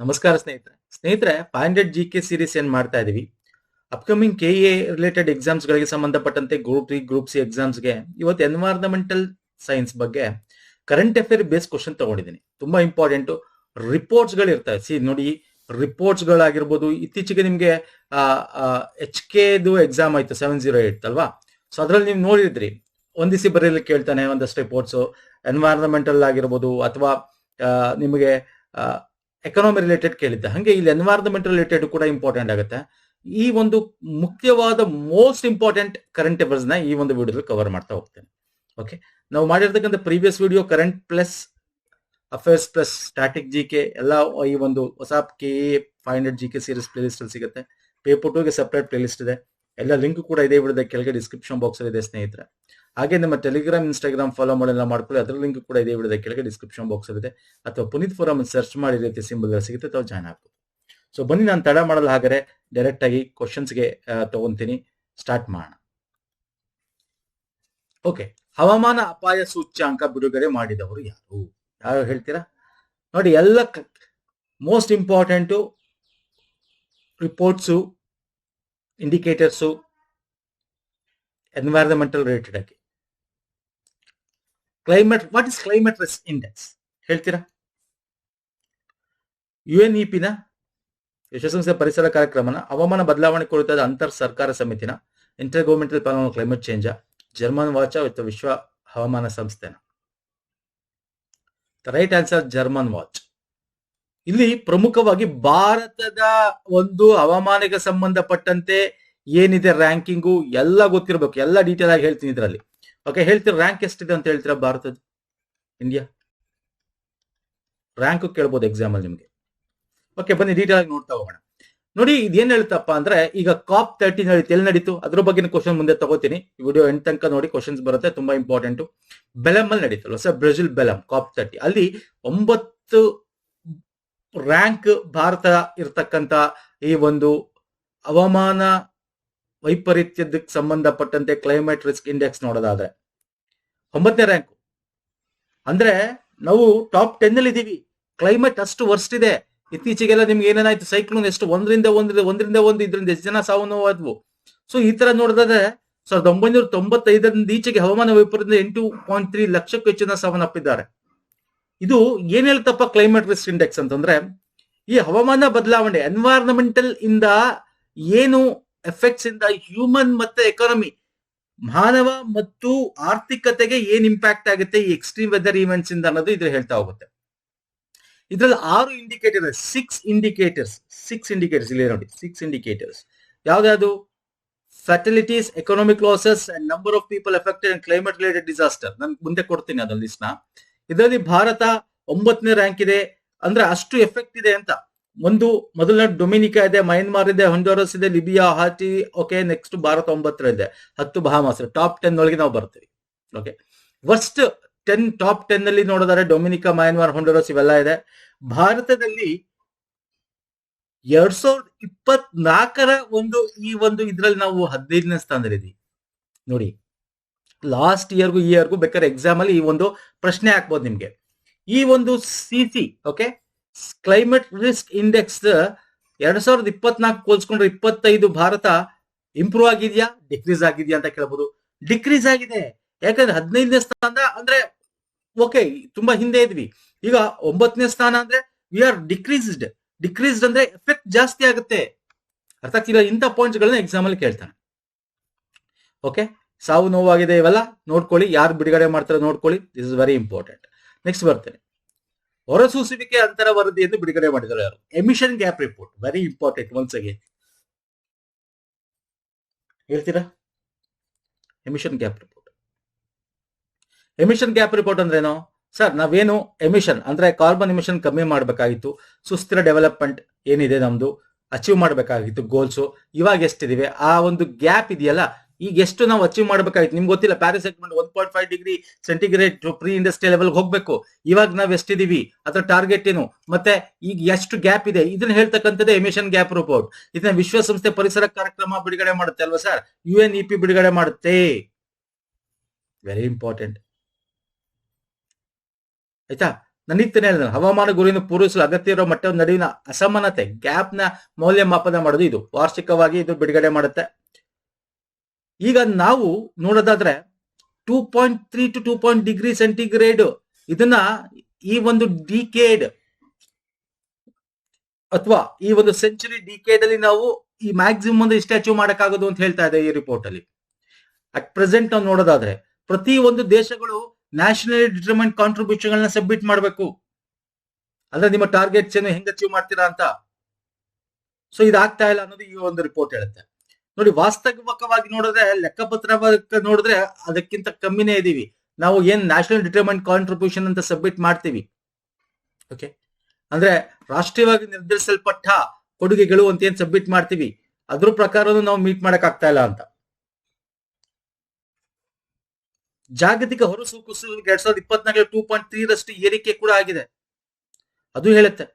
ನಮಸ್ಕಾರ ಸ್ನೇಹಿತರೆ 500 GK series ಏನ್ ಮಾಡ್ತಾ ಇದೀವಿ. ಅಪ್ಕಮಿಂಗ್ KA ರಿಲೇಟೆಡ್ ಎಕ್ಸಾಮ್ಸ್ ಗಳಿಗೆ ಸಂಬಂಧಪಟ್ಟಂತೆ ಗ್ರೂಪ್ 3 ಗ್ರೂಪ್ ಸಿ ಎಕ್ಸಾಮ್ಸ್ ಗೆ ಇವತ್ತು ಎನ್ವೈರನ್ಮೆಂಟಲ್ ಸೈನ್ಸ್ ಬಗ್ಗೆ ಕರೆಂಟ್ ಅಫೇರ್ ಬೇಸ್ ಕ್ವಶನ್ ತಗೊಂಡಿದ್ದೀನಿ. ತುಂಬಾ ಇಂಪಾರ್ಟೆಂಟ್ ರಿಪೋರ್ಟ್ಸ್ ಗಳು ಇರ್ತವೆ. ನೋಡಿ, ರಿಪೋರ್ಟ್ಸ್ ಗಳಾಗಿರ್ಬೋದು. ಇತ್ತೀಚೆಗೆ ನಿಮ್ಗೆ HKದು ಎಕ್ಸಾಮ್ ಆಯ್ತು 708 ಅಲ್ವಾ. ಸೊ ಅದ್ರಲ್ಲಿ ನೀವು ನೋಡಿದ್ರಿ, ಒಂದಿಸಿ ಬರೀಲಿಕ್ಕೆ ಕೇಳ್ತಾನೆ ಒಂದಷ್ಟು ರಿಪೋರ್ಟ್ಸ್, ಎನ್ವೈರನ್ಮೆಂಟಲ್ ಆಗಿರ್ಬೋದು ಅಥವಾ ನಿಮಗೆ ಎಕನಾಮಿ ರಿಲೇಟೆಡ್ ಕೇಳಿದ್ದೆ. ಹಂಗೆ ಇಲ್ಲಿ ಎನ್ವೈರನ್ಮೆಂಟ್ ರಿಲೇಟೆಡ್ ಕೂಡ ಇಂಪಾರ್ಟೆಂಟ್ ಆಗುತ್ತೆ. ಈ ಒಂದು ಮುಖ್ಯವಾದ ಮೋಸ್ಟ್ ಇಂಪಾರ್ಟೆಂಟ್ ಕರೆಂಟ್ ಅಫೇರ್ಸ್ ನ ಈ ಒಂದು ವಿಡಿಯೋದಲ್ಲಿ ಕವರ್ ಮಾಡ್ತಾ ಹೋಗ್ತೇನೆ. ಓಕೆ, ನಾವು ಮಾಡಿರ್ತಕ್ಕಂಥ previous video current plus affairs plus static GK ಎಲ್ಲ ಈ ಒಂದು ಹೊಸ KA 500 GK series play list ಅಲ್ಲಿ ಸಿಗುತ್ತೆ. ಪೇಪರ್ 2 ಗೆ ಸಪರೇಟ್ ಪ್ಲೇ ಲಿಸ್ಟ್ ಇದೆ. ಎಲ್ಲ ಲಿಂಕ್ ಕೂಡ ಇದೇ ವಿಡಿಯೋದ ಕೆಳಗೆ ಡಿಸ್ಕ್ರಿಪ್ಷನ್ ಬಾಕ್ಸ್ ಅಲ್ಲಿ ಇದೆ ಸ್ನೇಹಿತರೆ. ಹಾಗೆ ನಮ್ಮ ಟೆಲಿಗ್ರಾಮ್, ಇನ್ಸ್ಟಾಗ್ರಾಮ್ ಫಾಲೋ ಮಾಡೋಲ್ಲ ಮಾಡ್ಕೊಳ್ಳಿ. ಅದರ ಲಿಂಕ್ ಕೂಡ ಇದೇ ವಿಡಿಯೋದ ಕೆಳಗೆ ಡಿಸ್ಕ್ರಿಪ್ಷನ್ ಬಾಕ್ಸ್ ಇದೆ. ಅಥವಾ ಪುನೀತ್ ಫೋರಮ್ ಸರ್ಚ್ ಮಾಡಿ ರೀತಿ ಸಿಂಬಲ್ ಸಿಗುತ್ತೆ, ತಾವು ಜಾಯ್ನ್ ಆಗ್ಬೋದು. ಸೊ ಬನ್ನಿ, ನಾನು ತಡ ಮಾಡಲ್ಲ, ಹಾಗಾದ್ರೆ ಡೈರೆಕ್ಟ್ ಆಗಿ ಕ್ವಶನ್ಸ್ಗೆ ತಗೊಂತೀನಿ. ಸ್ಟಾರ್ಟ್ ಮಾಡೋಣ. ಓಕೆ, ಹವಾಮಾನ ಅಪಾಯ ಸೂಚ್ಯಾಂಕ ಬಿಡುಗಡೆ ಮಾಡಿದವರು ಯಾರು? ಯಾರು ಹೇಳ್ತೀರಾ? ನೋಡಿ, ಎಲ್ಲ most important reports, indicators environmental related ಆಗಿ. Climate, what is climate risk index ಹೇಳ್ತೀರಾ? UNEP ನ ವಿಶ್ವಸಂಸ್ಥೆ ಪರಿಸರ ಕಾರ್ಯಕ್ರಮನ, ಹವಾಮಾನ ಬದಲಾವಣೆ ಕುರಿತಾದ ಅಂತರ್ ಸರ್ಕಾರ ಸಮಿತಿನ, inter governmental panel on climate change, German Watch ಅಥವಾ ವಿಶ್ವ ಹವಾಮಾನ ಸಂಸ್ಥೆನ? Right answer German Watch. ಇಲ್ಲಿ ಪ್ರಮುಖವಾಗಿ ಭಾರತದ ಒಂದು ಹವಾಮಾನಕ್ಕೆ ಸಂಬಂಧಪಟ್ಟಂತೆ ಏನಿದೆ ರ್ಯಾಂಕಿಂಗು ಎಲ್ಲ ಗೊತ್ತಿರಬೇಕು. ಎಲ್ಲ ಡೀಟೇಲ್ ಆಗಿ ಹೇಳ್ತೀನಿ ಇದರಲ್ಲಿ. ಓಕೆ, ಹೇಳ್ತೀರಾ ರ್ಯಾಂಕ್ ಎಷ್ಟಿದೆ ಅಂತ ಹೇಳ್ತೀರಾ? ಭಾರತದ, ಇಂಡಿಯಾ ರ್ಯಾಂಕ್ ಕೇಳ್ಬೋದು ಎಕ್ಸಾಮ್ ಅಲ್ಲಿ ನಿಮ್ಗೆ. ಓಕೆ, ಬನ್ನಿ ಡೀಟೇಲ್ ಆಗಿ ನೋಡ್ತಾ ಹೋಗೋಣ. ನೋಡಿ, ಇದೇನ್ ಹೇಳ್ತಪ್ಪ ಅಂದ್ರೆ, ಈಗ COP13 ನಡೀತು. ಎಲ್ಲಿ ನಡೀತು ಅದ್ರ ಬಗ್ಗೆ ಕ್ವಶನ್ ಮುಂದೆ ತಗೋತೀನಿ. ವಿಡಿಯೋ ಎಂಡ್ ತನಕ ನೋಡಿ, ಕ್ವಶನ್ಸ್ ಬರುತ್ತೆ, ತುಂಬಾ ಇಂಪಾರ್ಟೆಂಟ್. ಬೆಲಮ್ ಅಲ್ಲಿ ನಡೀತಲ್ಲ ಸರ್, ಬ್ರೆಜಿಲ್ ಬೆಲಮ್ COP30. ಅಲ್ಲಿ 9 ರ್ಯಾಂಕ್ ಭಾರತ ಇರ್ತಕ್ಕಂತ ಈ ಒಂದು ಹವಾಮಾನ ವೈಪರೀತ್ಯದಕ್ಕೆ ಸಂಬಂಧಪಟ್ಟಂತೆ ಕ್ಲೈಮೇಟ್ ರಿಸ್ಕ್ ಇಂಡೆಕ್ಸ್ ನೋಡೋದಾದ್ರೆ 9ನೇ ರ್ಯಾಂಕ್. ಅಂದ್ರೆ ನಾವು ಟಾಪ್ 10 ಅಲ್ಲಿ ಇದೀವಿ. ಕ್ಲೈಮೇಟ್ ಅಷ್ಟು ವರ್ಸ್ಟ್ ಇದೆ. ಇತ್ತೀಚೆಗೆಲ್ಲ ನಿಮ್ಗೆ ಏನೇನಾಯ್ತು, ಸೈಕ್ಲೋನ್ ಎಷ್ಟು ಒಂದರಿಂದ ಒಂದು ಇದರಿಂದ ಎಷ್ಟು ಜನ ಸಾವು ನೋವಾದ್ವು. ಸೊ ಈ ತರ ನೋಡಿದ್ರೆ 1995 ಈಚೆಗೆ ಹವಾಮಾನ ವೈಪರೀತ್ಯದಿಂದ 8.3 ಲಕ್ಷಕ್ಕೂ ಹೆಚ್ಚು ಜನ ಸಾವನ್ನಪ್ಪಿದ್ದಾರೆ. ಇದು ಏನ್ ಹೇಳ್ತಪ್ಪ ಕ್ಲೈಮೇಟ್ ರಿಸ್ಕ್ ಇಂಡೆಕ್ಸ್ ಅಂತಂದ್ರೆ, ಈ ಹವಾಮಾನ ಬದಲಾವಣೆ ಎನ್ವೈರನ್ಮೆಂಟಲ್ ಇಂದ ಏನು ಎಫೆಕ್ಟ್ಸ್ ಇಂದ ಹ್ಯೂಮನ್ ಮತ್ತೆ ಎಕಾನಮಿ, ಮಾನವ ಮತ್ತು ಆರ್ಥಿಕತೆಗೆ ಏನ್ ಇಂಪ್ಯಾಕ್ಟ್ ಆಗುತ್ತೆ ಈ ಎಕ್ಸ್ಟ್ರೀಮ್ ವೆದರ್ ಈವೆಂಟ್ಸ್ ಇಂದ ಅನ್ನೋದು ಇದ್ರ ಹೇಳ್ತಾ ಹೋಗುತ್ತೆ. ಇದ್ರಲ್ಲಿ 6 ಇಂಡಿಕೇಟರ್, 6 ಇಂಡಿಕೇಟರ್ಸ್ ಇಲ್ಲಿ ನೋಡಿ. 6 ಇಂಡಿಕೇಟರ್ಸ್ ಯಾವ್ದಾದ್ರು? Fertilities, economic losses and number of people affected and climate related disaster. ನಾನು ಮುಂದೆ ಕೊಡ್ತೀನಿ ಅದನ್ನ ಲಿಸ್ಟ್ ನ. ಇದರಲ್ಲಿ ಭಾರತ 9ನೇ ರ್ಯಾಂಕ್ ಇದೆ. ಅಂದ್ರೆ ಅಷ್ಟು ಎಫೆಕ್ಟ್ ಇದೆ ಅಂತ. ಮೊದಲನೇ ಡೊಮಿನಿಕಾ ಇದೆ, ಮಯನ್ಮಾರ್ ಇದೆ, ಹೊಂಡೂರಸ್ ಇದೆ, ಲಿಬಿಯಾ, ಹಾಟಿ. ಓಕೆ, ನೆಕ್ಸ್ಟ್ ಭಾರತ 9 ಇದೆ. 10 ಬಹಾಮಾಸ್. ಟಾಪ್ 10 ಒಳಗೆ ನಾವು ಬರ್ತೀವಿ. ಓಕೆ, ವರ್ಸ್ಟ್ ಟಾಪ್ 10 ಅಲ್ಲಿ ನೋಡಿದರೆ ಡೊಮಿನಿಕಾ, ಮಯನ್ಮಾರ್, ಹೊಂಡೂರಸ್ ಇವೆಲ್ಲ ಇದೆ. ಭಾರತದಲ್ಲಿ 2024ರ ಈ ಇದ್ರಲ್ಲಿ ನಾವು 15ನೇ ಸ್ಥಾನದಲ್ಲಿದ್ದೀವಿ ನೋಡಿ. ಲಾಸ್ಟ್ ಇಯರ್ಗೂ ಈ ಇಯರ್ಗೂ ಬೇಕಾದ್ರೆ ಎಕ್ಸಾಮ್ ಅಲ್ಲಿ ಈ ಒಂದು ಪ್ರಶ್ನೆ ಹಾಕ್ಬೋದು ನಿಮ್ಗೆ. ಈ ಒಂದು CC okay climate risk index 2024 ಹೋಲ್ಸ್ಕೊಂಡ್ರೆ 25 Bharat improve ಆಗಿದ್ಯಾ, ಡಿಕ್ರೀಸ್ ಆಗಿದ್ಯಾ ಅಂತ ಕೇಳಬಹುದು. ಡಿಕ್ರೀಸ್ ಆಗಿದೆ. ಯಾಕಂದ್ರೆ 15ನೇ ಸ್ಥಾನ ಅಂದ್ರೆ ಓಕೆ, ತುಂಬಾ ಹಿಂದೆ ಇದ್ವಿ. ಈಗ 9ನೇ ಸ್ಥಾನ ಅಂದ್ರೆ ವಿ ಆರ್ ಡಿಕ್ರೀಸ್ಡ್ ಅಂದ್ರೆ ಎಫೆಕ್ಟ್ ಜಾಸ್ತಿ ಆಗುತ್ತೆ. ಅರ್ಥ ಆಗ್ತಿಲ್ಲ? ಇಂಥ ಪಾಯಿಂಟ್ಸ್ ಗಳನ್ನ ಎಕ್ಸಾಮ್ ಅಲ್ಲಿ ಕೇಳ್ತಾನೆ. ಓಕೆ, ಸಾವು ನೋವಾಗಿದೆ, ಇವೆಲ್ಲ ನೋಡ್ಕೊಳ್ಳಿ. ಯಾರು ಬಿಡುಗಡೆ ಮಾಡ್ತಾರೆ ನೋಡ್ಕೊಳ್ಳಿ. This is very important. Next ಬರ್ತೇನೆ. ಹೊರಸೂಸುವಿಕೆ ಅಂತರ ವರದಿಯನ್ನು ಬಿಡುಗಡೆ ಮಾಡಿದ್ದಾರೆ ಯಾರು? Emission gap report. Very important. Once again ಹೇಳ್ತೀರಾ? ಎಮಿಷನ್ ಗ್ಯಾಪ್ ರಿಪೋರ್ಟ್ ಅಂದ್ರೆ ಏನು ಸರ್? ನಾವೇನು ಎಮಿಷನ್ ಅಂದ್ರೆ ಕಾರ್ಬನ್ ಎಮಿಷನ್ ಕಮ್ಮಿ ಮಾಡಬೇಕಾಗಿತ್ತು. ಸುಸ್ಥಿರ ಡೆವಲಪ್ಮೆಂಟ್ ಏನಿದೆ ನಮ್ದು ಅಚೀವ್ ಮಾಡಬೇಕಾಗಿತ್ತು ಗೋಲ್ಸ್. ಇವಾಗ ಎಷ್ಟಿದಿವೆ? ಆ ಒಂದು ಗ್ಯಾಪ್ ಇದೆಯಲ್ಲ, ಈಗ ಎಷ್ಟು ನಾವು ಅಚೀವ್ ಮಾಡಬೇಕಾಗಿತ್ತು ನಿಮ್ಗೆ ಗೊತ್ತಿಲ್ಲ. Paris agreement 1.5 degree centigrade pre industrial level ಹೋಗ್ಬೇಕು. ಇವಾಗ ನಾವ್ ಎಷ್ಟಿದೀವಿ, ಅದರ ಟಾರ್ಗೆಟ್ ಏನು, ಮತ್ತೆ ಈಗ ಎಷ್ಟು ಗ್ಯಾಪ್ ಇದೆ, ಇದನ್ನ ಹೇಳ್ತಕ್ಕಂಥದ್ದೇ ಎಮಿಷನ್ ಗ್ಯಾಪ್ ರಿಪೋರ್ಟ್. ಇದನ್ನ ವಿಶ್ವಸಂಸ್ಥೆ ಪರಿಸರ ಕಾರ್ಯಕ್ರಮ ಬಿಡುಗಡೆ ಮಾಡುತ್ತೆ ಅಲ್ವಾ ಸರ್? UNEP ಬಿಡುಗಡೆ ಮಾಡುತ್ತೆ. Very important. ಆಯ್ತಾ? ನಡೀತಾನೆ ಹೇಳಿದ ಹವಾಮಾನ ಗುರಿಯನ್ನು ಪೂರೈಸಲು ಅಗತ್ಯ ಇರುವ ಮಟ್ಟದ ನಡುವಿನ ಅಸಮಾನತೆ ಗ್ಯಾಪ್ ನ ಮೌಲ್ಯಮಾಪನ ಮಾಡೋದು ಇದು ವಾರ್ಷಿಕವಾಗಿ ಇದು ಬಿಡುಗಡೆ ಮಾಡುತ್ತೆ. ಈಗ ನಾವು ನೋಡೋದಾದ್ರೆ 2.3 to 2 ಡಿಗ್ರಿ ಸೆಂಟಿಗ್ರೇಡ್ ಇದನ್ನ ಈ ಒಂದು ಡಿಕೇಡ್ ಅಥವಾ ಈ ಒಂದು ಸೆಂಚುರಿ ಡಿಕೇಡ್ ಅಲ್ಲಿ ನಾವು ಈ ಮ್ಯಾಕ್ಸಿಮಮ್ ಒಂದು ಇಷ್ಟೇ ಅಚೀವ್ ಮಾಡಕ್ಕಾಗೋದು ಅಂತ ಹೇಳ್ತಾ ಇದೆ ಈ ರಿಪೋರ್ಟ್ ಅಲ್ಲಿ. ಅಟ್ ಪ್ರೆಸೆಂಟ್ ನಾವು ನೋಡೋದಾದ್ರೆ ಪ್ರತಿ ಒಂದು ದೇಶಗಳು ನ್ಯಾಷನಲಿ ಡಿಟರ್ಮೈನ್ಡ್ ಕಾಂಟ್ರಿಬ್ಯೂಷನ್ ಗಳನ್ನ ಸಬ್ಮಿಟ್ ಮಾಡಬೇಕು. ಅಂದ್ರೆ ನಿಮ್ಮ ಟಾರ್ಗೆಟ್ಸ್ ಏನು ಹೆಂಗ್ ಅಚೀವ್ ಮಾಡ್ತೀರಾ ಅಂತ. ಸೊ ಇದಾಗ್ತಾ ಇಲ್ಲ ಅನ್ನೋದು ಈ ಒಂದು ರಿಪೋರ್ಟ್ ಹೇಳುತ್ತೆ. ನೋಡಿ, ವಾಸ್ತವಿಕವಾಗಿ ನೋಡಿದ್ರೆ ಲೆಕ್ಕಪತ್ರ ನೋಡಿದ್ರೆ ಅದಕ್ಕಿಂತ ಕಮ್ಮಿನೇ ಇದೀವಿ. ನಾವು ಏನ್ ನ್ಯಾಷನಲ್ ಡಿಟರ್ಮೈನ್ಡ್ ಕಾಂಟ್ರಿಬ್ಯೂಷನ್ ಅಂತ ಸಬ್ಮಿಟ್ ಮಾಡ್ತೀವಿ, ಓಕೆ, ಅಂದ್ರೆ ರಾಷ್ಟ್ರೀಯವಾಗಿ ನಿರ್ಧರಿಸಲ್ಪಟ್ಟ ಕೊಡುಗೆಗಳು ಅಂತ ಏನ್ ಸಬ್ಮಿಟ್ ಮಾಡ್ತೀವಿ ಅದ್ರ ಪ್ರಕಾರ ನಾವು ಮೀಟ್ ಮಾಡಕ್ ಆಗ್ತಾ ಇಲ್ಲ ಅಂತ. ಜಾಗತಿಕ ಹೊರಸೂಸುವಿಕೆ 2024 2.3 ಏರಿಕೆ ಕೂಡ ಆಗಿದೆ. ಅದು ಹೇಳುತ್ತೆ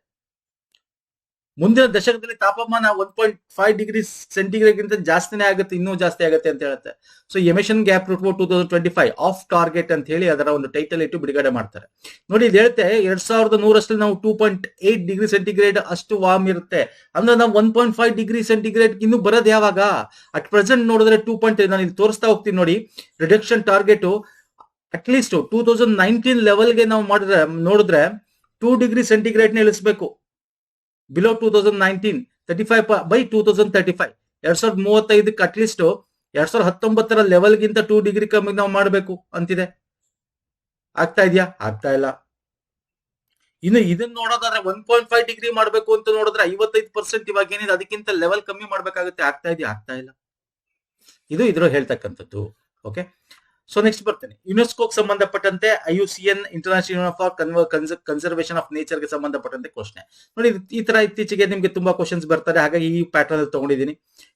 ಮುಂದಿನ ದಶಕದಲ್ಲಿ ತಾಪಮಾನ 1.5 ಡಿಗ್ರಿ ಸೆಂಟಿಗ್ರೇಡ್ ಗಿಂತ ಜಾಸ್ತಿನೇ ಆಗುತ್ತೆ, ಇನ್ನೂ ಜಾಸ್ತಿ ಆಗುತ್ತೆ ಅಂತ ಹೇಳುತ್ತೆ. So emission gap report 2025 of target ಅಂತ ಹೇಳಿ ಅದರ ಒಂದು ಟೈಟಲ್ ಇಟ್ಟು ಬಿಡುಗಡೆ ಮಾಡ್ತಾರೆ. ನೋಡಿ, ಇದು ಹೇಳುತ್ತೆ 2100 ನಾವು 2.8 ಡಿಗ್ರಿ ಸೆಂಟಿಗ್ರೇಡ್ ಅಷ್ಟು ವಾರ್ಮ್ ಇರುತ್ತೆ. ಅಂದ್ರೆ ನಾವು 1.5 ಡಿಗ್ರಿ ಸೆಂಟಿಗ್ರೇಡ್ ಇನ್ನು ಬರೋದು ಯಾವಾಗ? ಅಟ್ ಪ್ರೆಸೆಂಟ್ ನೋಡಿದ್ರೆ 2. ನಾನು ಇಲ್ಲಿ ತೋರಿಸ್ತಾ ಹೋಗ್ತೀನಿ ನೋಡಿ. ರಿಡಕ್ಷನ್ ಟಾರ್ಗೆಟ್ ಅಟ್ ಲೀಸ್ಟ್ 2019 ಲೆವೆಲ್ಗೆ ನಾವು ನೋಡಿದ್ರೆ 2 ಡಿಗ್ರಿ ಸೆಂಟಿಗ್ರೇಡ್ ನ ಇಳಿಸಬೇಕು. ಬಿಲೋ 2019 35 ಬೈ 2035 2035 ಅಟ್ ಲೀಸ್ಟ್ 2019 ಲೆವೆಲ್ಗಿಂತ 2 ಡಿಗ್ರಿ ಕಮ್ಮಿ ನಾವು ಮಾಡಬೇಕು ಅಂತಿದೆ. ಆಗ್ತಾ ಇದೆಯಾ? ಆಗ್ತಾ ಇಲ್ಲ. ಇನ್ನು ಇದನ್ನ ನೋಡೋದಾದ್ರೆ 1.5 ಡಿಗ್ರಿ ಮಾಡಬೇಕು ಅಂತ ನೋಡಿದ್ರೆ 55% ಇವಾಗ ಏನಿದೆ ಅದಕ್ಕಿಂತ ಲೆವೆಲ್ ಕಮ್ಮಿ ಮಾಡ್ಬೇಕಾಗುತ್ತೆ. ಆಗ್ತಾ ಇದೆಯಾ? ಆಗ್ತಾ ಇಲ್ಲ. ಇದು ಇದ್ರ ಹೇಳ್ತಕ್ಕಂಥದ್ದು. ಓಕೆ, ಸೊ ನೆಕ್ಸ್ಟ್ ಬರ್ತೇನೆ ಯುನೆಸ್ಕೋಗೆ ಸಂಬಂಧಪಟ್ಟಂತೆ IUCN international for conservation of nature ಗೆ ಸಂಬಂಧಪಟ್ಟಂತೆ ಕ್ವಶನ್. ನೋಡಿ, ಈ ತರ ಇತ್ತೀಚೆಗೆ ನಿಮ್ಗೆ ತುಂಬಾ ಕ್ವಶನ್ಸ್ ಬರ್ತಾರೆ, ಹಾಗಾಗಿ ಈ ಪ್ಯಾಟರ್ನ್ ಅಲ್ಲಿ ತಗೊಂಡಿದ್ದೀನಿ.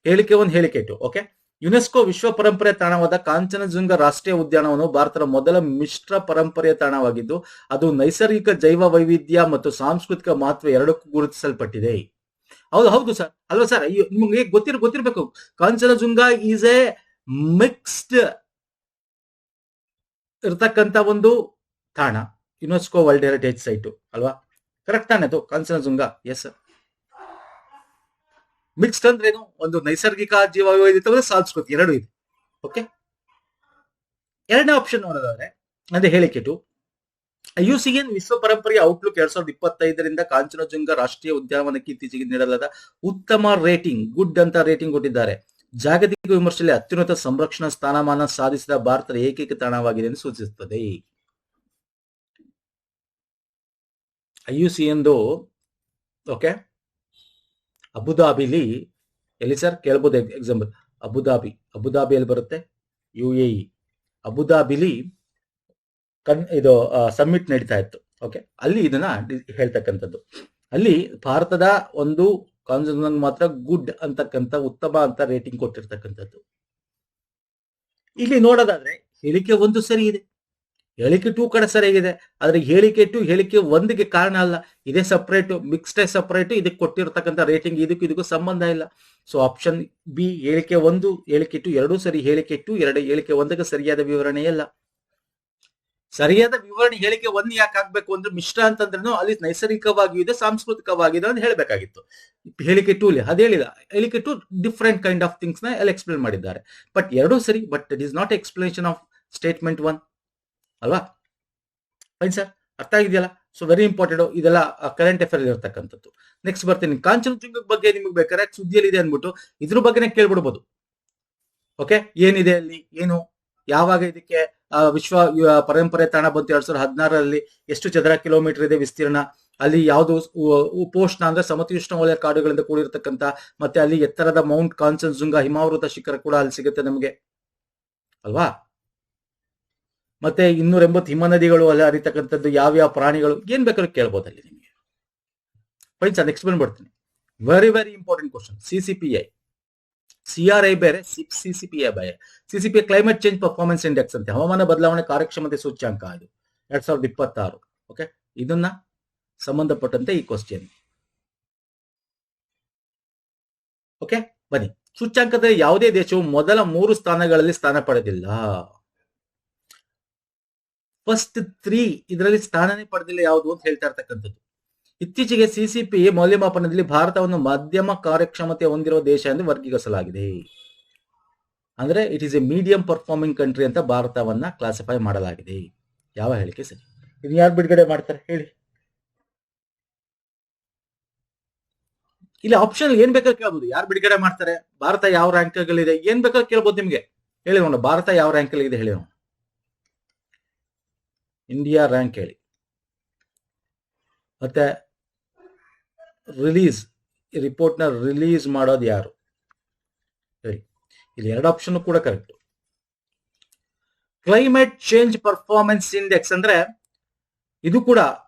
ಹೇಳಿಕೆ 1, ಹೇಳಿಕೆ 2. ಓಕೆ, ಯುನೆಸ್ಕೋ ವಿಶ್ವ ಪರಂಪರೆ ತಾಣವಾದ ಕಾಂಚನಜುಂಗ ರಾಷ್ಟ್ರೀಯ ಉದ್ಯಾನವನವು ಭಾರತದ ಮೊದಲ ಮಿಶ್ರ ಪರಂಪರೆಯ ತಾಣವಾಗಿದ್ದು ಅದು ನೈಸರ್ಗಿಕ ಜೈವ ವೈವಿಧ್ಯ ಮತ್ತು ಸಾಂಸ್ಕೃತಿಕ ಮಹತ್ವ ಎರಡಕ್ಕೂ ಗುರುತಿಸಲ್ಪಟ್ಟಿದೆ. ಹೌದು ಸರ್, ಅಲ್ವಾ ಸರ್? ನಿಮ್ಗೆ ಗೊತ್ತಿರ್ಬೇಕು, ಕಾಂಚನಜುಂಗ ಈಸ್ ಎ ಮಿಕ್ಸ್ಡ್ ಇರ್ತಕ್ಕಂಥ ಒಂದು ತಾಣ, ಯುನೆಸ್ಕೋ ವರ್ಲ್ಡ್ ಹೆರಿಟೇಜ್ ಸೈಟ್ ಅಲ್ವಾ? ಕರೆಕ್ಟ್ ತಾನೆ ಅದು ಕಾಂಚನಜುಂಗ? ಎಸ್. ಮಿಕ್ಸ್ಡ್ ಅಂದ್ರೆ ಏನು? ಒಂದು ನೈಸರ್ಗಿಕ ಜೀವ ವೈವಿಧ್ಯ ಸಾಂಸ್ಕೃತಿಕ ಎರಡು ಇದೆ. ಓಕೆ, ಎರಡನೇ ಆಪ್ಷನ್ ನೋಡೋದಾದ್ರೆ ಅಂದ್ರೆ ಹೇಳಿಕೆ 2 IUCN ವಿಶ್ವ ಪರಂಪರೆಯ ಔಟ್ಲುಕ್ 2025 ಕಾಂಚನಜುಂಗ ರಾಷ್ಟ್ರೀಯ ಉದ್ಯಾನವನಕ್ಕೆ ಇತ್ತೀಚೆಗೆ ನೀಡಲಾದ ಉತ್ತಮ ರೇಟಿಂಗ್ ಗುಡ್ ಅಂತ ರೇಟಿಂಗ್ ಕೊಟ್ಟಿದ್ದಾರೆ. ಜಾಗತಿಕ ವಿಮರ್ಶೆಯಲ್ಲಿ ಅತ್ಯುನ್ನತ ಸಂರಕ್ಷಣಾ ಸ್ಥಾನಮಾನ ಸಾಧಿಸಿದ ಭಾರತದ ಏಕೈಕ ತಾಣವಾಗಿದೆ ಎಂದು ಸೂಚಿಸುತ್ತದೆ. IUCN ಓಕೆ, ಅಬುದಾಬಿಲಿ ಎಲ್ಲಿ ಸರ್ ಕೇಳಬಹುದು? ಎಕ್ಸಾಂಪಲ್ ಅಬುದಾಬಿಯಲ್ಲಿ ಬರುತ್ತೆ, UAE. ಅಬುದಾಬಿಲಿ ಇದು ಸಮ್ಮಿಟ್ ನಡೀತಾ ಇತ್ತು. ಓಕೆ, ಅಲ್ಲಿ ಇದನ್ನ ಹೇಳ್ತಕ್ಕಂಥದ್ದು. ಅಲ್ಲಿ ಭಾರತದ ಒಂದು ಕಾಂಚನಜುಂಗ ಮಾತ್ರ ಗುಡ್ ಅಂತಕ್ಕಂಥ ಉತ್ತಮ ಅಂತ ರೇಟಿಂಗ್ ಕೊಟ್ಟಿರ್ತಕ್ಕಂಥದ್ದು. ಇಲ್ಲಿ ನೋಡೋದಾದ್ರೆ ಹೇಳಿಕೆ 1 ಸರಿ ಇದೆ, ಹೇಳಿಕೆ 2 ಕಡೆ ಸರಿಯಾಗಿದೆ. ಆದ್ರೆ ಹೇಳಿಕೆ 2 ಹೇಳಿಕೆ 1ಗೆ ಕಾರಣ ಅಲ್ಲ. ಇದೇ ಸಪರೇಟ್, ಮಿಕ್ಸ್ಡ್ ಸಪರೇಟ್. ಇದಕ್ಕೆ ಕೊಟ್ಟಿರ್ತಕ್ಕಂಥ ರೇಟಿಂಗ್ ಇದಕ್ಕೂ ಸಂಬಂಧ ಇಲ್ಲ. ಸೊ ಆಪ್ಷನ್ ಬಿ ಹೇಳಿಕೆ 1 ಹೇಳಿಕೆ 2 ಎರಡೂ ಸರಿ. ಹೇಳಿಕೆ 2 ಹೇಳಿಕೆ 1ಗೆ ಸರಿಯಾದ ವಿವರಣೆ ಇಲ್ಲ. ಸರಿಯಾದ ವಿವರಣೆ ಹೇಳಿಕೆ 1 ಯಾಕೆ ಆಗ್ಬೇಕು ಅಂದ್ರೆ ಮಿಶ್ರ ಅಂತಂದ್ರೂ ಅಲ್ಲಿ ನೈಸರ್ಗಿಕವಾಗಿಯೂ ಇದೆ, ಸಾಂಸ್ಕೃತಿಕವಾಗಿದೆ ಅಂತ ಹೇಳ್ಬೇಕಾಗಿತ್ತು. ಹೇಳಿಕೆ 2 ಅದೇ ಹೇಳಿಲ್ಲ. ಹೇಳಿಕೆ 2 ಡಿಫ್ರೆಂಟ್ ಕೈಂಡ್ ಆಫ್ ಥಿಂಗ್ಸ್ ನ ಎಲ್ಲ ಎಕ್ಸ್ಪ್ಲೇನ್ ಮಾಡಿದ್ದಾರೆ. ಬಟ್ ಎರಡೂ ಸರಿ, but it is not explanation of statement 1 ಅಲ್ವಾ? ಫೈನ್ ಸರ್, ಅರ್ಥ ಆಗಿದೆಯಲ್ಲ? ಸೊ ವೆರಿ ಇಂಪಾರ್ಟೆಂಟ್, ಇದೆಲ್ಲ ಕರೆಂಟ್ ಅಫೇರ್ ಇರತಕ್ಕಂಥದ್ದು. ನೆಕ್ಸ್ಟ್ ಬರ್ತೀನಿ, ಕಾಂಚನಜುಂಗ ಬಗ್ಗೆ ನಿಮ್ಗೆ ಬೇಕಾದ್ರೆ ಸುದ್ದಿಯಲ್ಲಿ ಇದೆ ಅನ್ಬಿಟ್ಟು ಇದ್ರ ಬಗ್ಗೆನೇ ಕೇಳ್ಬಿಡ್ಬೋದು. ಓಕೆ, ಏನಿದೆ ಅಲ್ಲಿ, ಏನು, ಯಾವಾಗ ಇದಕ್ಕೆ ವಿಶ್ವ ಪರಂಪರೆ ತಾಣ ಬಂತು 2016 ಎಷ್ಟು ಚದರ ಕಿಲೋಮೀಟರ್ ಇದೆ ವಿಸ್ತೀರ್ಣ, ಅಲ್ಲಿ ಯಾವುದು ಉಪೋಷ್ಣ ಅಂದ್ರೆ ಸಮತೀಷ್ಣ ವಲಯ ಕಾಡುಗಳಿಂದ ಕೂಡಿರ್ತಕ್ಕಂಥ, ಮತ್ತೆ ಅಲ್ಲಿ ಎತ್ತರದ ಮೌಂಟ್ ಕಾಂಚನಜುಂಗ ಹಿಮಾವೃತ ಶಿಖರ ಕೂಡ ಅಲ್ಲಿ ಸಿಗುತ್ತೆ ನಮಗೆ ಅಲ್ವಾ? ಮತ್ತೆ 280 ಹಿಮ ನದಿಗಳು ಅಲ್ಲಿ ಹರಿತಕ್ಕಂಥದ್ದು, ಯಾವ್ಯಾವ ಪ್ರಾಣಿಗಳು, ಏನ್ ಬೇಕಾದ್ರೂ ಕೇಳ್ಬೋದು ಅಲ್ಲಿ ನಿಮಗೆ. ಫೈನ್ ಸರ್, ನೆಕ್ಸ್ಟ್ ಬಂದ್ಬಿಡ್ತೀನಿ. Very very important question. CCPI CRI ಬೇರೆ, CCPI ಬೇರೆ. CCPI climate change performance index ಅಂತ, ಹವಾಮಾನ ಬದಲಾವಣೆ ಕಾರ್ಯಕ್ಷಮತೆ ಸೂಚ್ಯಾಂಕ. ಇದು 2026. ಓಕೆ, ಇದನ್ನ ಸಂಬಂಧಪಟ್ಟಂತೆ ಈ ಕ್ವಶನ್. ಓಕೆ, ಬನ್ನಿ. ಸೂಚ್ಯಾಂಕದಲ್ಲಿ ಯಾವುದೇ ದೇಶವು ಮೊದಲ 3 ಸ್ಥಾನಗಳಲ್ಲಿ ಸ್ಥಾನ ಪಡೆದಿಲ್ಲ. ಫಸ್ಟ್ 3 ಇದರಲ್ಲಿ ಸ್ಥಾನನೇ ಪಡೆದಿಲ್ಲ ಯಾವುದು ಅಂತ ಹೇಳ್ತಾ ಇರ್ತಕ್ಕಂಥದ್ದು. ಇತ್ತೀಚೆಗೆ ಸಿಸಿಪಿ ಮೌಲ್ಯಮಾಪನದಲ್ಲಿ ಭಾರತವನ್ನು ಮಧ್ಯಮ ಕಾರ್ಯಕ್ಷಮತೆ ಹೊಂದಿರುವ ದೇಶ ಎಂದು ವರ್ಗೀಕರಿಸಲಾಗಿದೆ. ಅಂದ್ರೆ it is A medium performing country ಅಂತ ಭಾರತವನ್ನ ಕ್ಲಾಸಿಫೈ ಮಾಡಲಾಗಿದೆ. ಯಾವ ಹೇಳಿಕೆ ಸರಿ? ಇದು ಯಾರು ಬಿಡುಗಡೆ ಮಾಡ್ತಾರೆ ಹೇಳಿ? ಇಲ್ಲಿ ಆಪ್ಷನ್ ಏನ್ ಬೇಕಾದ್ರೆ ಕೇಳಬಹುದು. ಯಾರು ಬಿಡುಗಡೆ ಮಾಡ್ತಾರೆ, ಭಾರತ ಯಾವ ರ್ಯಾಂಕ್ ಗಳಿದೆ, ಏನ್ ಬೇಕಾದ್ರೆ ಕೇಳ್ಬೋದು ನಿಮ್ಗೆ. ಹೇಳಿ ನೋಡ, ಭಾರತ ಯಾವ ರ್ಯಾಂಕ್ ಅಲ್ಲಿ ಇದೆ ಹೇಳಿ ನೋಡ. ಇಂಡಿಯಾ ರ್ಯಾಂಕ್ ಹೇಳಿ. ಮತ್ತೆ ರಿಲೀಸ್ ರಿಪೋರ್ಟ್ ನ ರಿಲೀಸ್ ಮಾಡೋದು ಯಾರು ಹೇಳಿ. ಇಲ್ಲಿ 2 ಆಪ್ಷನ್ ಕೂಡ correct. Climate change performance index ಅಂದ್ರೆ ಇದು ಕೂಡ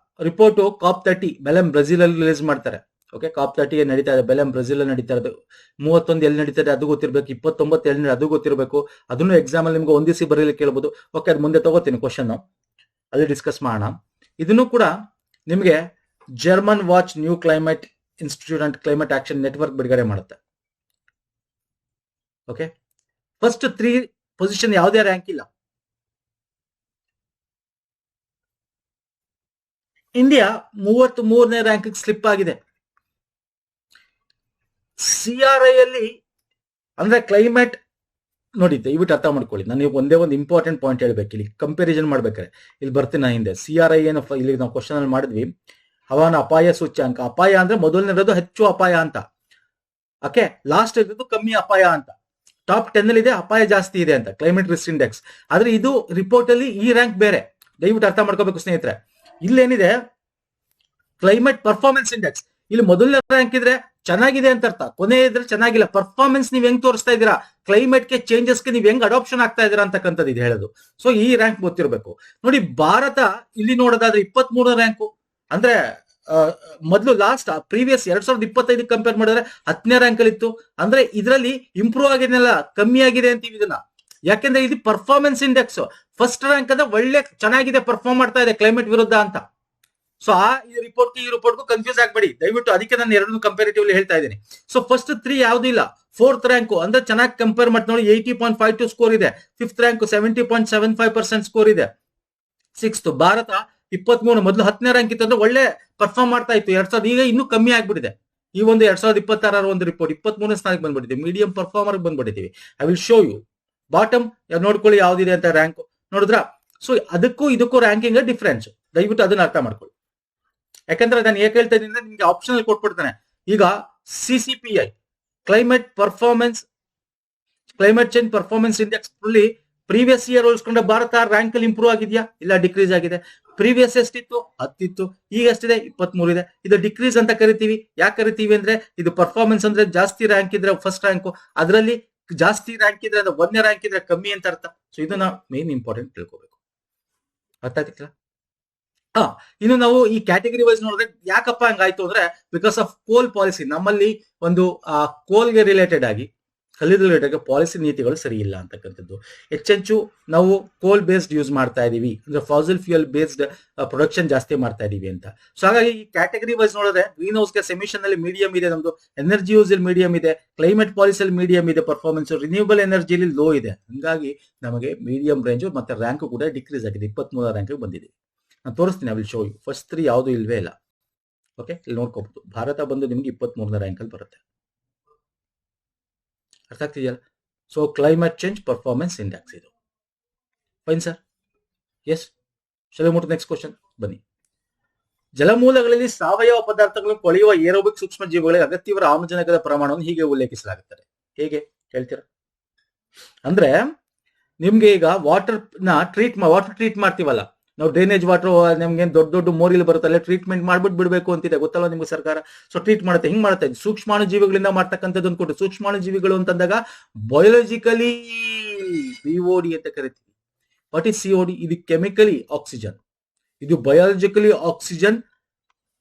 ರಿಪೋರ್ಟ್ COP30 ಬೆಲೆಂ ಬ್ರೆಜಿಲ್ ಅಲ್ಲಿ ರಿಲೀಸ್ ಮಾಡ್ತಾರೆ. ಓಕೆ, COP30 ನಡೀತಾ ಇದೆ, ಬೆಲೆಂ ಬ್ರೆಜಿಲ್ ಅಲ್ಲಿ ನಡೀತಾ ಇದೆ. 31 ಎಲ್ಲಿ ನಡೀತಾ ಇದೆ ಅದು ಗೊತ್ತಿರ್ಬೇಕು, 29 ಎಲ್ಲಿ ಅದು ಗೊತ್ತಿರಬೇಕು. ಅದನ್ನು ಎಕ್ಸಾಮ್ ಅಲ್ಲಿ ನಿಮ್ಗೆ ಒಂದಿಸಿ ಬರೀಲಿಕ್ಕೆ ಕೇಳಬಹುದು. ಓಕೆ, ಅದು ಮುಂದೆ ತಗೋತೀನಿ ಕ್ವಶನ್, ಅಲ್ಲಿ ಡಿಸ್ಕಸ್ ಮಾಡೋಣ. ಇದನ್ನು ಕೂಡ ನಿಮ್ಗೆ German watch new climate institute and climate action network ಬಿಡುಗಡೆ ಮಾಡುತ್ತೆ. ಓಕೆ, ಫಸ್ಟ್ 3 ಪೊಸಿಷನ್ ಯಾವುದೇ ರ್ಯಾಂಕ್ ಇಲ್ಲ. ಇಂಡಿಯಾ 33ನೇ ರ್ಯಾಂಕ್ ಸ್ಲಿಪ್ ಆಗಿದೆ. CRI ಅಲ್ಲಿ ಅಂದ್ರೆ ಕ್ಲೈಮೇಟ್ ನೋಡಿ, ದಯವಿಟ್ಟು ಅರ್ಥ ಮಾಡ್ಕೊಳ್ಳಿ. ನಾನು ಒಂದೇ ಒಂದು ಇಂಪಾರ್ಟೆಂಟ್ ಪಾಯಿಂಟ್ ಹೇಳ್ಬೇಕು. ಇಲ್ಲಿ ಕಂಪ್ಯಾರಿಸನ್ ಮಾಡ್ಬೇಕಾರೆ ಇಲ್ಲಿ ಬರ್ತೀನಿ ನಾನು ಹಿಂದೆ. CRI ಏನು ಇಲ್ಲಿ ನಾವು ಕ್ವಶನ್ ಅಲ್ಲಿ ಮಾಡಿದ್ವಿ, ಹವಾಮಾನ ಅಪಾಯ ಸೂಚ್ಯಾಂಕ. ಅಪಾಯ ಅಂದ್ರೆ ಮೊದಲನೇದು ಹೆಚ್ಚು ಅಪಾಯ ಅಂತ, ಓಕೆ, ಲಾಸ್ಟ್ ಇರೋದು ಕಮ್ಮಿ ಅಪಾಯ ಅಂತ. ಟಾಪ್ 10 ಅಲ್ಲಿ ಇದೆ ಅಪಾಯ ಜಾಸ್ತಿ ಇದೆ ಅಂತ ಕ್ಲೈಮೇಟ್ ರಿಸ್ಕ್ ಇಂಡೆಕ್ಸ್. ಆದ್ರೆ ಇದು ರಿಪೋರ್ಟ್ ಅಲ್ಲಿ ಈ ರ್ಯಾಂಕ್ ಬೇರೆ, ದಯವಿಟ್ಟು ಅರ್ಥ ಮಾಡ್ಕೋಬೇಕು ಸ್ನೇಹಿತರೆ. ಇಲ್ಲೇನಿದೆ ಕ್ಲೈಮೇಟ್ ಪರ್ಫಾರ್ಮೆನ್ಸ್ ಇಂಡೆಕ್ಸ್. ಇಲ್ಲಿ ಮೊದಲನೇ ರ್ಯಾಂಕ್ ಇದ್ರೆ ಚೆನ್ನಾಗಿದೆ ಅಂತ ಅರ್ಥ, ಕೊನೆ ಇದ್ರೆ ಚೆನ್ನಾಗಿಲ್ಲ. ಪರ್ಫಾರ್ಮೆನ್ಸ್ ನೀವ್ ಹೆಂಗ್ ತೋರಿಸ್ತಾ ಇದ್ದೀರಾ, ಕ್ಲೈಮೇಟ್ ಗೆ ಚೇಂಜಸ್ಗೆ ನೀವ್ ಹೆಂಗ್ ಅಡಾಪ್ಷನ್ ಆಗ್ತಾ ಇದೀರಾ ಅಂತಕ್ಕಂಥದ್ದು ಇದು ಹೇಳೋದು. ಸೊ ಈ ರ್ಯಾಂಕ್ ಗೊತ್ತಿರಬೇಕು. ನೋಡಿ, ಭಾರತ ಇಲ್ಲಿ ನೋಡೋದಾದ್ರೆ 23ನೇ ರ್ಯಾಂಕು. ಅಂದ್ರೆ ಮೊದಲು ಲಾಸ್ಟ್ ಪ್ರೀವಿಯಸ್ 2025 ಕಂಪೇರ್ ಮಾಡಿದ್ರೆ 10ನೇ ರ್ಯಾಂಕ್ ಅಲ್ಲಿ ಇತ್ತು. ಅಂದ್ರೆ ಇದರಲ್ಲಿ ಇಂಪ್ರೂವ್ ಆಗಿದೆಲ್ಲ ಕಮ್ಮಿ ಆಗಿದೆ ಅಂತೀವಿ ಇದನ್ನ. ಯಾಕೆಂದ್ರೆ ಇದು ಪರ್ಫಾರ್ಮೆನ್ಸ್ ಇಂಡೆಕ್ಸ್. ಫಸ್ಟ್ ರ್ಯಾಂಕ್ ಅಂದ್ರೆ ಒಳ್ಳೆ ಚೆನ್ನಾಗಿದೆ, ಪರ್ಫಾರ್ಮ್ ಮಾಡ್ತಾ ಇದೆ ಕ್ಲೈಮೇಟ್ ವಿರುದ್ಧ ಅಂತ. ಸೊ ಈ ರಿಪೋರ್ಟ್ಗೂ ಕನ್ಫ್ಯೂಸ್ ಆಗ್ಬೇಡಿ ದಯವಿಟ್ಟು. ಅದಕ್ಕೆ ನಾನು 2 ಕಂಪೇರಿಟಿವ್ಲಿ ಹೇಳ್ತಾ ಇದ್ದೀನಿ. ಸೊ ಫಸ್ಟ್ 3 ಯಾವ್ದು ಇಲ್ಲ. 4th ರ್ಯಾಂಕ್ ಅಂದ್ರೆ ಚೆನ್ನಾಗಿ ಕಂಪೇರ್ ಮಾಡಿ ನೋಡಿ, 80.52 ಸ್ಕೋರ್ ಇದೆ. 5th ರ್ಯಾಂಕ್ 70.75% ಸ್ಕೋರ್ ಇದೆ. 6th ಭಾರತ 23, ಮೊದಲು 10ನೇ ರ್ಯಾಂಕ್ ಇತ್ತು ಅಂದ್ರೆ ಒಳ್ಳೆ ಪರ್ಫಾರ್ಮ್ ಮಾಡ್ತಾ ಇತ್ತು 2000. ಈಗ ಇನ್ನೂ ಕಮ್ಮಿ ಆಗ್ಬಿಟ್ಟಿದೆ. ಈ ಒಂದು 2026 ಒಂದು ರಿಪೋರ್ಟ್ 23ನೇ ಸ್ಥಾನಕ್ಕೆ ಬಂದ್ಬಿಟ್ಟಿದೆ, ಮೀಡಿಯಂ ಪರ್ಫಾರ್ಮರ್ ಬಂದ್ಬಿಟ್ಟಿದ್ದೀವಿ. I will show you bottom ನೋಡ್ಕೊಳ್ಳಿ ಯಾವ್ದಿದೆ ಅಂತ ರ್ಯಾಂಕ್ ನೋಡಿದ್ರ. ಸೊ ಅದಕ್ಕೂ ಇದಕ್ಕೂ ರ್ಯಾಂಕಿಂಗ್ ಡಿಫ್ರೆನ್ಸ್, ದಯವಿಟ್ಟು ಅದನ್ನ ಅರ್ಥ ಮಾಡ್ಕೊಳ್ಳಿ. ಯಾಕಂದ್ರೆ ನಾನು ಏಕೆ ಹೇಳ್ತಾ ಇದ್ದೀನಿ ಅಂದ್ರೆ ನಿಮ್ಗೆ ಆಪ್ಷನ್ ಅಲ್ಲಿ ಕೊಟ್ಬಿಡ್ತಾನೆ. ಈಗ CCPI climate change performance index previous year ಹೋಲಿಸ್ಕೊಂಡ್ರೆ ಭಾರತ ರ್ಯಾಂಕ್ ಅಲ್ಲಿ ಇಂಪ್ರೂವ್ ಆಗಿದೆಯಾ, ಇಲ್ಲ ಡಿಕ್ರೀಸ್ ಆಗಿದೆ. ಪ್ರೀವಿಯಸ್ ಎಷ್ಟಿತ್ತು 10 ಇತ್ತು, ಈಗ ಎಷ್ಟಿದೆ 23 ಇದೆ. ಇದು ಡಿಕ್ರೀಸ್ ಅಂತ ಕರಿತೀವಿ. ಯಾಕೆ ಕರಿತೀವಿ ಅಂದ್ರೆ ಇದು ಪರ್ಫಾರ್ಮೆನ್ಸ್ ಅಂದ್ರೆ ಜಾಸ್ತಿ ರ್ಯಾಂಕ್ ಇದ್ರೆ ಫಸ್ಟ್ ರ್ಯಾಂಕ್, ಅದರಲ್ಲಿ ಜಾಸ್ತಿ ರ್ಯಾಂಕ್ ಇದ್ರೆ ಅಂದ್ರೆ 1ನೇ ರ್ಯಾಂಕ್ ಇದ್ರೆ ಕಮ್ಮಿ ಅಂತ ಅರ್ಥ. ಸೊ ಇದನ್ನ ಮೇನ್ ಇಂಪಾರ್ಟೆಂಟ್ ತಿಳ್ಕೋಬೇಕು. ಅರ್ಥ ಆಗ್ತಿಲ್ಲ? ಇನ್ನು ನಾವು ಈ ಕ್ಯಾಟಗರಿ ವೈಸ್ ನೋಡಿದ್ರೆ ಯಾಕಪ್ಪ ಹಂಗಾಯ್ತು ಅಂದ್ರೆ ಬಿಕಾಸ್ ಆಫ್ ಕೋಲ್ ಪಾಲಿಸಿ. ನಮ್ಮಲ್ಲಿ ಒಂದು ಕೋಲ್ಗೆ ರಿಲೇಟೆಡ್ ಆಗಿ ಪಾಲಿಸಿ ನೀತಿಗಳು ಸರಿ ಇಲ್ಲ ಅಂತಕ್ಕಂಥದ್ದು. ಹೆಚ್ಚೆಚ್ಚು ನಾವು ಕೋಲ್ ಬೇಸ್ಡ್ ಯೂಸ್ ಮಾಡ್ತಾ ಇದೀವಿ, ಅಂದ್ರೆ ಫಾಸಿಲ್ ಫ್ಯೂಯಲ್ ಬೇಸ್ಡ್ ಪ್ರೊಡಕ್ಷನ್ ಜಾಸ್ತಿ ಮಾಡ್ತಾ ಇದೀವಿ ಅಂತ. ಸೊ ಹಾಗಾಗಿ ಈ ಕ್ಯಾಟಗರಿ ವೈಸ್ ನೋಡಿದ್ರೆ ಗ್ರೀನ್ ಹೌಸ್ ಗ್ಯಾಸ್ ಎಮಿಷನ್ ಅಲ್ಲಿ ಮೀಡಿಯಂ ಇದೆ, ನಮ್ದು ಎನರ್ಜಿ ಯೂಸ್ ಅಲ್ಲಿ ಮೀಡಿಯಂ ಇದೆ, ಕ್ಲೈಮೇಟ್ ಪಾಲಿಸಿಯಲ್ಲಿ ಮೀಡಿಯಂ ಇದೆ, ಪರ್ಫಾರ್ಮೆನ್ಸ್ ರಿನ್ಯೂಬಲ್ ಎನರ್ಜಿಲಿ ಲೋ ಇದೆ. ಹಂಗಾಗಿ ನಮಗೆ ಮೀಡಿಯಂ ರೇಂಜ್ ಮತ್ತೆ ರ್ಯಾಂಕ್ ಕೂಡ ಡಿಕ್ರೀಸ್ ಆಗಿದೆ, 23ನೇ ರ್ಯಾಂಕ್ ಬಂದಿದೆ. ನಾನು ತೋರಿಸ್ತೀನಿ, I will show you. First 3 ಯಾವುದು ಇಲ್ವೇ ಇಲ್ಲ. ಓಕೆ, ಇಲ್ಲಿ ನೋಡ್ಕೋಬಹುದು. ಭಾರತ ಬಂದು ನಿಮ್ಗೆ 23ನೇ ರ್ಯಾಂಕ್ ಅಲ್ಲಿ ಬರುತ್ತೆ. ಅರ್ಥ ಆಗ್ತಿದೆಯಲ್ಲ? So climate change performance index ಇದು. Fine sir, yes. Next question ಬನ್ನಿ. ಜಲಮೂಲಗಳಲ್ಲಿ ಸಾವಯವ ಪದಾರ್ಥಗಳನ್ನು ಕೊಳೆಯುವ ಏರೋಬಿಕ್ ಸೂಕ್ಷ್ಮ ಜೀವಿಗಳಿಗೆ ಅಗತ್ಯವಿರುವ ಆಮ್ಲಜನಕದ ಪ್ರಮಾಣವನ್ನು ಹೀಗೆ ಉಲ್ಲೇಖಿಸಲಾಗುತ್ತದೆ. ಹೇಗೆ ಹೇಳ್ತೀರಾ? ಅಂದ್ರೆ ನಿಮ್ಗೆ ಈಗ ವಾಟರ್ ಟ್ರೀಟ್ ಮಾಡ್ತೀವಲ್ಲ ನಾವು, ಡ್ರೈನೇಜ್ ವಾಟರ್ ನಿಮ್ಗೆ ದೊಡ್ಡ ಮೋರಿಲಿ ಬರುತ್ತಲ್ಲ, ಟ್ರೀಟ್ಮೆಂಟ್ ಮಾಡ್ಬಿಟ್ಟು ಬಿಡಬೇಕು ಅಂತಿದೆ, ಗೊತ್ತಲ್ಲ ನಿಮ್ಗೆ ಸರ್ಕಾರ. ಸೊ ಟ್ರೀಟ್ ಮಾಡುತ್ತೆ. ಹಿಂಗ್ ಮಾಡುತ್ತೆ, ಸೂಕ್ಷ್ಮಾಣು ಜೀವಿಗಳಿಂದ ಮಾಡ್ತಕ್ಕಂಥದ್ದು ಅಂದ್ಕೊಟ್ಟು. ಸೂಕ್ಷ್ಮಾಣು ಜೀವಿಗಳು ಅಂತಂದಾಗ ಬಯೋಲಾಜಿಕಲಿ BOD ಅಂತ ಕರಿತೀವಿ. What is COD? ಇದು ಕೆಮಿಕಲಿ ಆಕ್ಸಿಜನ್, ಇದು ಬಯೋಲಾಜಿಕಲಿ ಆಕ್ಸಿಜನ್